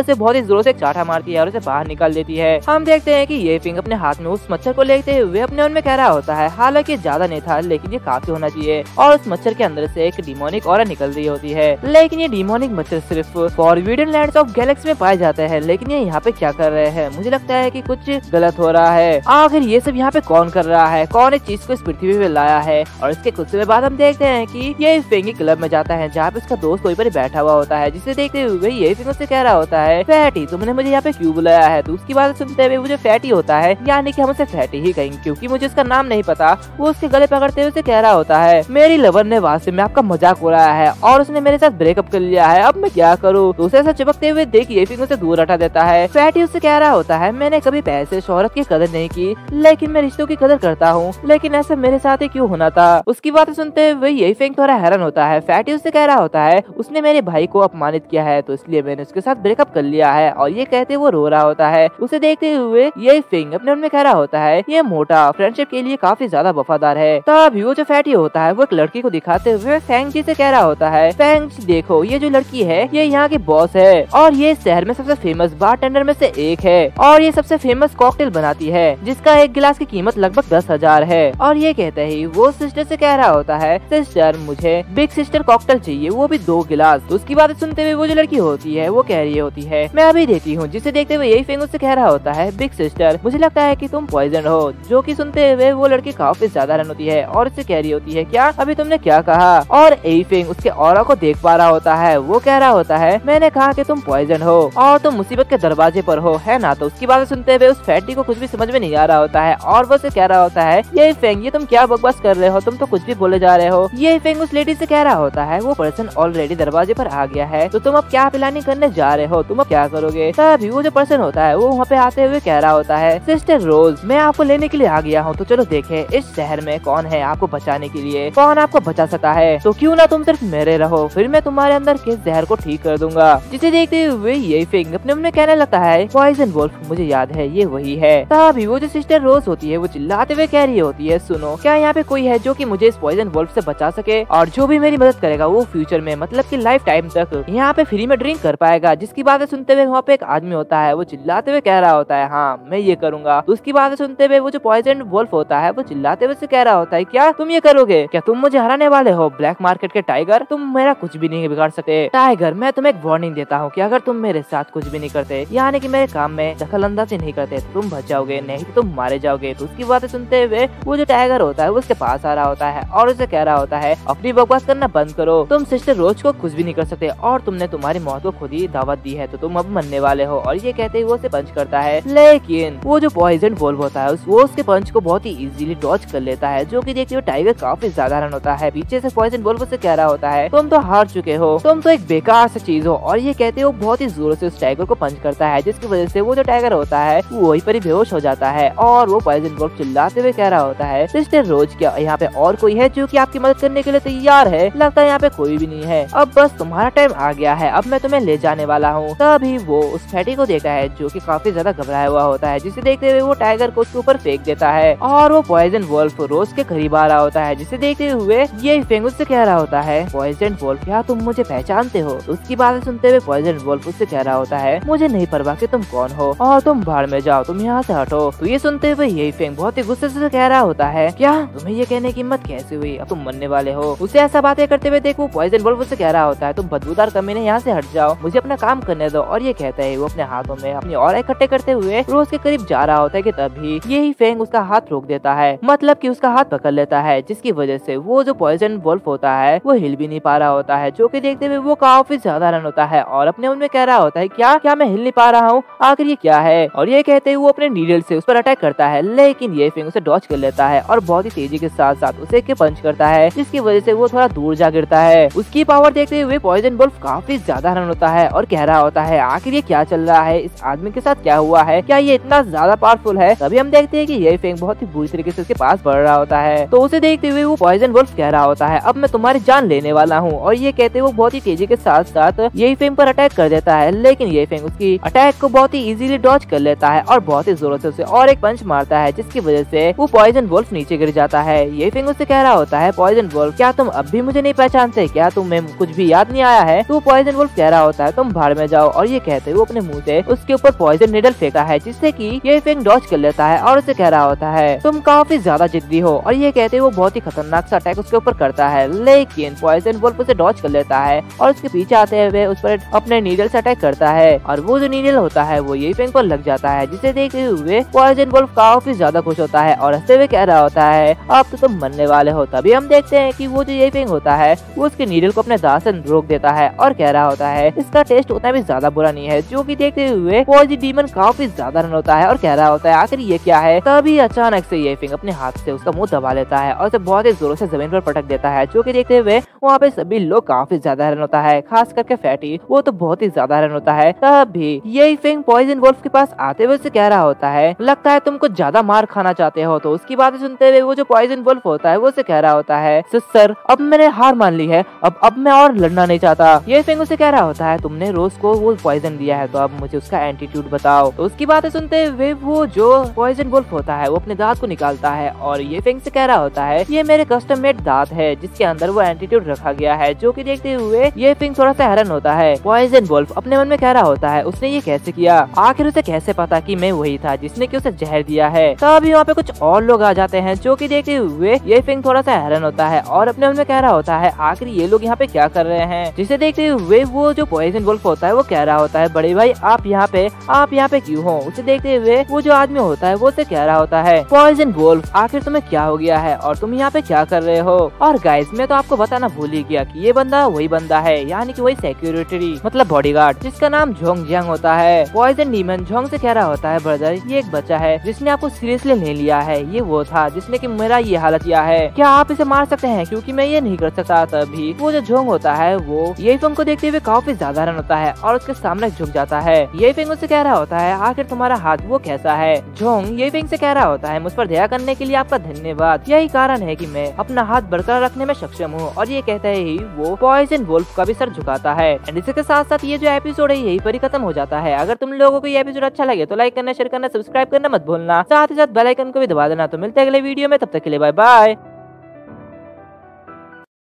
उसे बहुत ही जोर से चाटा मारती है और उसे बाहर निकाल देती है। हम देखते हैं कि ये फिंग अपने हाथ में उस मच्छर को लेते हुए अपने मन में कह रहा होता है, हालांकि ज्यादा नहीं था लेकिन ये काफी होना चाहिए, और उस मच्छर के अंदर से एक डिमोनिक ऑरा निकल रही होती है। लेकिन ये डिमोनिक मच्छर सिर्फ फॉरबिडन लैंड्स ऑफ गैलेक्सी में पाए जाते हैं, लेकिन ये यहाँ पे क्या कर रहे हैं? मुझे लगता है कि कुछ गलत हो रहा है। आखिर ये सब यहाँ पे कौन कर रहा है? कौन इस चीज को इस पृथ्वी पे लाया है? और इसके कुछ समय बाद हम देखते हैं कि ये फिंगी क्लब में जाता है जहाँ पे उसका दोस्त कोई पर बैठा हुआ होता है, जिसे देखते हुए ये फिंग उससे कह रहा होता है, फैटी तुमने मुझे यहाँ पे क्यों बुलाया है? तो उसकी बात सुनते हुए वो जो फैटी होता है, यानी कि हम उसे फैटी ही कहेंगे क्योंकि मुझे उसका नाम नहीं पता, वो उसके गले पकड़ते हुए उसे कह रहा होता है, मेरी लवर ने वास्तव में आपका मजाक उड़ाया है और उसने मेरे साथ ब्रेकअप कर लिया है, अब मैं क्या करूँ? तो उसे ऐसा चिपकते हुए देख ये फिंग उसे दूर हटा देता है। फैटी उससे कह रहा होता है, मैंने कभी पैसे शोहरत की कदर नहीं की, लेकिन मैं रिश्तों की कदर करता हूँ, लेकिन ऐसा मेरे साथ ही क्यों होना था? उसकी बातें सुनते हुए यही फिंग थोड़ा हैरान होता है। फैटी उससे कह रहा होता है, उसने मेरे भाई को अपमानित किया है तो इसलिए मैंने उसके साथ ब्रेकअप कर लिया है, और ये कहते वो रो रहा होता है। उसे देखते हुए ये फिंग अपने मन में कह रहा होता है, ये मोटा फ्रेंडशिप के लिए काफी ज्यादा वफादार है। तभी वो जो फैटी होता है वो एक लड़की को दिखाते हुए फैंग जी से कह रहा होता है, फैंग जी देखो ये जो लड़की है ये यहाँ की बॉस है और ये शहर में सबसे फेमस बारटेंडर में से एक है, और ये सबसे फेमस कॉकटेल बनाती है जिसका एक गिलास की कीमत लगभग 10,000 है। और ये कहते ही वो सिस्टर से कह रहा होता है, सिस्टर मुझे बिग सिस्टर कॉकटेल चाहिए, वो भी 2 गिलास। तो उसकी बातें सुनते हुए वो जो लड़की होती है वो कह रही होती है, मैं अभी देती हूँ। जिसे देखते हुए यही फिंग उससे कह रहा होता है, बिग सिस्टर मुझे लगता है कि तुम पॉइजन हो। जो कि सुनते हुए वो लड़की काफी ज्यादा हैरान होती है और उससे कह रही होती है, क्या अभी तुमने क्या कहा? और यही फिंग उसके ऑरा को देख पा रहा होता है। वो कह रहा होता है, मैंने कहा कि तुम पॉइजन हो और तुम मुसीबत के दरवाजे पर हो, है ना? तो उसकी बातें सुनते हुए उस फैटी को कुछ भी समझ में नहीं आ रहा होता है और वो से कह रहा होता है, ये फिंग ये तुम क्या बकवास कर रहे हो? तुम तो कुछ भी बोले जा रहे हो। ये फिंग उस लेडी से कह रहा होता है, वो पर्सन ऑलरेडी दरवाजे पर आ गया है, तो तुम अब क्या प्लानिंग करने जा रहे हो? तुम अब क्या करोगे? तभी वो जो पर्सन होता है वो वहाँ पे आते हुए कह रहा होता है, सिस्टर रोज मैं आपको लेने के लिए आ गया हूँ, तो चलो देखे इस शहर में कौन है आपको बचाने के लिए, कौन आपको बचा सकता है, तो क्यों ना तुम सिर्फ मेरे रहो, फिर मैं तुम्हारे अंदर के जहर को ठीक कर दूंगा। जिसे देखते हुए ये फिंग अपने मन में कहने लगता है, पॉइजन वुल्फ मुझे याद है ये वही है। तभी वो जो सिस्टर रोज होती है वो चिल्लाते हुए कह रही होती है, सुनो क्या यहाँ पे कोई है जो कि मुझे इस पॉइजन वुल्फ से बचा सके, और जो भी मेरी मदद करेगा वो फ्यूचर में मतलब कि लाइफ टाइम तक यहाँ पे फ्री में ड्रिंक कर पाएगा। जिसकी बातें सुनते हुए वहाँ पे एक आदमी होता है वो चिल्लाते हुए कह रहा होता है, हाँ मैं ये करूंगा। तो उसकी बातें सुनते हुए वो जो पॉइजन वुल्फ होता है वो चिल्लाते हुए से कह रहा होता है, क्या तुम ये करोगे? क्या तुम मुझे हराने वाले हो ब्लैक मार्केट के टाइगर? तुम मेरा कुछ भी नहीं बिगाड़ सकते टाइगर। मैं तुम्हें एक वार्निंग देता हूँ कि अगर तुम मेरे साथ कुछ भी नहीं करते, यानी कि मेरे काम में दखल अंदाजी नहीं करते, तो तुम बच जाओगे, नहीं तो तुम मारे जाओगे। तो उसकी बातें सुनते हुए वो जो टाइगर होता है वो उसके पास आ रहा होता है और उसे कह रहा होता है, अपनी बकवास करना बंद करो, तुम सिस्टर रोज को कुछ भी नहीं कर सकते और तुमने तुम्हारी मौत को खुद ही दावत दी है, तो तुम अब मरने वाले हो। और ये कहते ही वो उसे पंच करता है, लेकिन वो जो पॉइजन वुल्फ होता है वो उसके पंच को बहुत ही इजीली डॉज कर लेता है, जो कि देखते हुए टाइगर काफी ज्यादा हैरान होता है। पीछे से पॉइजन वुल्फ उसे कह रहा होता है, तुम तो हार चुके हो, तुम तो एक बेकार सी चीज हो। और ये कहते हुए बहुत ही जोर से उस टाइगर को पंच करता है, जिसकी वजह से वो जो टाइगर होता है वो वहीं पर ही बेहोश हो जाता है। और वो पॉइजन वुल्फ चिल्लाते हुए कह रहा होता है, सिस्टर रोज क्या यहाँ पे और कोई है जो कि आपकी मदद करने के लिए तैयार है? लगता है यहाँ पे कोई भी नहीं है, अब बस तुम्हारा टाइम आ गया है, अब मैं तुम्हें ले जाने वाला हूँ। तभी वो उस फैटी को देखता है जो कि काफी ज्यादा घबराया हुआ होता है, जिसे देखते हुए वो टाइगर को उसके ऊपर फेंक देता है और वो पॉइजन वुल्फ रोज के करीब आ रहा होता है, जिसे देखते हुए ये फिंग उससे कह रहा होता है, पॉइजन वुल्फ क्या तुम मुझे पहचानते हो? तो उसकी बातें सुनते हुए पॉइजन वुल्फ उससे कह रहा होता है, मुझे नहीं परवाह कि तुम कौन हो और तुम भाड़ में जाओ, तुम यहाँ से हटो। तो ये सुनते हुए यही फिंग बहुत ही गुस्से से कह रहा होता है, क्या तुम्हें ये कहने की हिम्मत कैसे हुई? अब तुम मरने वाले हो। उसे ऐसा बातें करते हुए देखो पॉइजन वुल्फ उससे कह रहा होता है, तुम बदबूदार कमीने यहाँ से हट जाओ, मुझे अपना काम करने दो। और ये कहता है वो अपने हाथों में अपनी और इकट्ठे करते हुए रोज के करीब जा रहा होता है कि तभी यही फिंग उसका हाथ रोक देता है, मतलब कि उसका हाथ पकड़ लेता है, जिसकी वजह से वो जो पॉइजन वुल्फ होता है वो हिल भी नहीं पा रहा होता है, जो कि देखते हुए वो काफी ज्यादा हैरान होता है और अपने मन में कह रहा होता है, क्या क्या मैं हिल नहीं पा रहा हूँ, आखिर ये क्या है? और ये कहते हुए वो अपने नीडल से उस पर अटैक करता है, लेकिन ये फिंग उसे डॉज कर लेता है और बहुत ही तेजी के साथ साथ उसे के पंच करता है, जिसकी वजह से वो थोड़ा दूर जा गिरता है। उसकी पावर देखते हुए पॉइजन वुल्फ काफी ज्यादा हैरान होता है और कह रहा होता है, आखिर ये क्या चल रहा है, इस आदमी के साथ क्या हुआ है, क्या ये इतना ज्यादा पावरफुल है? तभी हम देखते हैं कि ये फिंग बहुत ही बुरी तरीके से उसके पास बढ़ रहा होता है, तो उसे देखते हुए वो पॉइजन वुल्फ कह रहा होता है, अब मैं तुम्हारी जान लेने वाला हूँ। और ये कहते हुए वो बहुत ही तेजी के साथ साथ यही फिंग पर अटैक कर देता है, लेकिन ये फिंग उसकी अटैक को बहुत ही इजीली डॉज कर लेता है और बहुत ही जोरों से उसे और एक पंच मारता है, जिसकी वजह से वो पॉइजन वुल्फ नीचे गिर जाता है। ये फिंग उससे कह रहा होता है पॉइजन वुल्फ, क्या तुम अब भी मुझे नहीं पहचानते? क्या तुम्हें कुछ भी याद नहीं आया है? तो पॉइजन वुल्फ कह रहा होता है तुम भाड़ में जाओ, और ये कहते हुए अपने मुंह से उसके ऊपर पॉइजन निडल फेंकता है, जिससे कि ये फेंक डॉज कर लेता है और उसे कह रहा होता है तुम काफी ज्यादा जिद्दी हो, और ये कहते हुए वो बहुत ही खतरनाक सा अटैक उसके ऊपर करता है। लेकिन पॉइजन वुल्फ उसे डॉज कर लेता है और उसके पीछे आते हुए उस पर अपने नीडल से अटैक करता है, और वो जो नीडल होता है वो ये फेंक पर लग जाता है, जिसे देखते हुए पॉइजन वुल्फ काफी ज्यादा खुश होता है और हंसते हुए कह रहा होता है अब तो तुम मरने वाले हो। तभी हम देखते हैं कि वो जो ये फेंक होता है वो उसके नीडल को अपने दांत से रोक देता है और कह रहा होता है इसका टेस्ट उतना भी ज्यादा बुरा नहीं है, जो कि देखते हुए पॉइजन डीमन काफी ज्यादा रन होता है और कह रहा होता है आखिर ये क्या है। तभी अचानक से ये फेंक अपने हाथ से उसका मुंह दबा लेता है और उसे बहुत ही जोरों से जमीन पर पटक देता है, जो कि देखते हुए वहाँ पे सभी लोग काफी ज्यादा हैरान होता है, खास करके फैटी, वो तो बहुत ही ज्यादा हैरान होता है। तभी ये फेंक पॉइजन वुल्फ के पास आते हुए उसे कह रहा होता है लगता है तुम कुछ ज्यादा मार खाना चाहते हो। तो उसकी बातें सुनते हुए वो जो पॉइजन वुल्फ होता है वो उसे कह रहा होता है सर अब मैंने हार मान ली है, अब मैं और लड़ना नहीं चाहता। ये फेंक उसे कह रहा होता है तुमने रोज को वो पॉइजन दिया है तो अब मुझे उसका एंटीट्यूड बताओ। तो उसकी बातें सुनते हुए वो जो पॉइजन वुल्फ होता है वो अपने दांत को निकालता है और ये फेंक से कह रहा होता है ये मेरे कस्टम मेड दांत है जिसके अंदर वो एंटीट्यूड रखा गया है, जो कि देखते हुए ये फेंक थोड़ा सा हैरान होता है। पॉइजन वुल्फ अपने मन में कह रहा होता है उसने ये कैसे किया, आखिर उसे कैसे पता कि मैं वही था जिसने कि उसे जहर दिया है। तभी वहाँ पे कुछ और लोग आ जाते हैं, जो कि देखते हुए ये फेंक थोड़ा सा हैरान होता है और अपने मन में कह रहा होता है आखिर ये लोग यहाँ पे क्या कर रहे हैं, जिसे देखते हुए वो जो पॉइजन वुल्फ होता है वो कह रहा होता है बड़े भाई आप यहाँ पे क्यों हो। उसे देखते हुए वो जो आदमी होता है वो उसे कह रहा होता है पॉइजन वुल्फ आखिर तुम्हें क्या हो गया है और तुम यहाँ पे क्या कर रहे हो। और गाइस मैं तो आपको बताना भूल ही गया कि ये बंदा वही बंदा है, यानी कि वही सिक्योरिटी मतलब बॉडीगार्ड जिसका नाम झोंग जियांग होता है। पॉइजन डीमन झोंग से कह रहा होता है ब्रदर ये एक बच्चा है जिसने आपको सीरियसली नहीं लिया है, ये वो था जिसने कि मेरा ये हालत किया है, क्या आप इसे मार सकते हैं क्योंकि मैं ये नहीं कर सकता। तभी वो जो झोंग होता है वो ये फेंग को देखते हुए काफी ज्यादा हैरान होता है और उसके सामने झुक जाता है। ये फेंग उससे कह रहा होता है आखिर तुम्हारा हाथ वो कैसा है। झोंग ये फेंग से कह रहा होता है मुझ पर दया करने के लिए आपका धन्यवाद, यही कारण है कि मैं अपना हाथ बरकरार रखने में सक्षम हूँ। और ये कहते ही वो पॉइजन वुल्फ का भी सर झुकाता है। एंड इसके साथ साथ ये जो एपिसोड है यही पर ही खत्म हो जाता है। अगर तुम लोगों को ये एपिसोड अच्छा लगे तो लाइक करना, शेयर करना, सब्सक्राइब करना मत भूलना, साथ ही साथ बेल आइकन को भी दबा देना। तो मिलते हैं अगले वीडियो में, तब तक के लिए बाय बाय।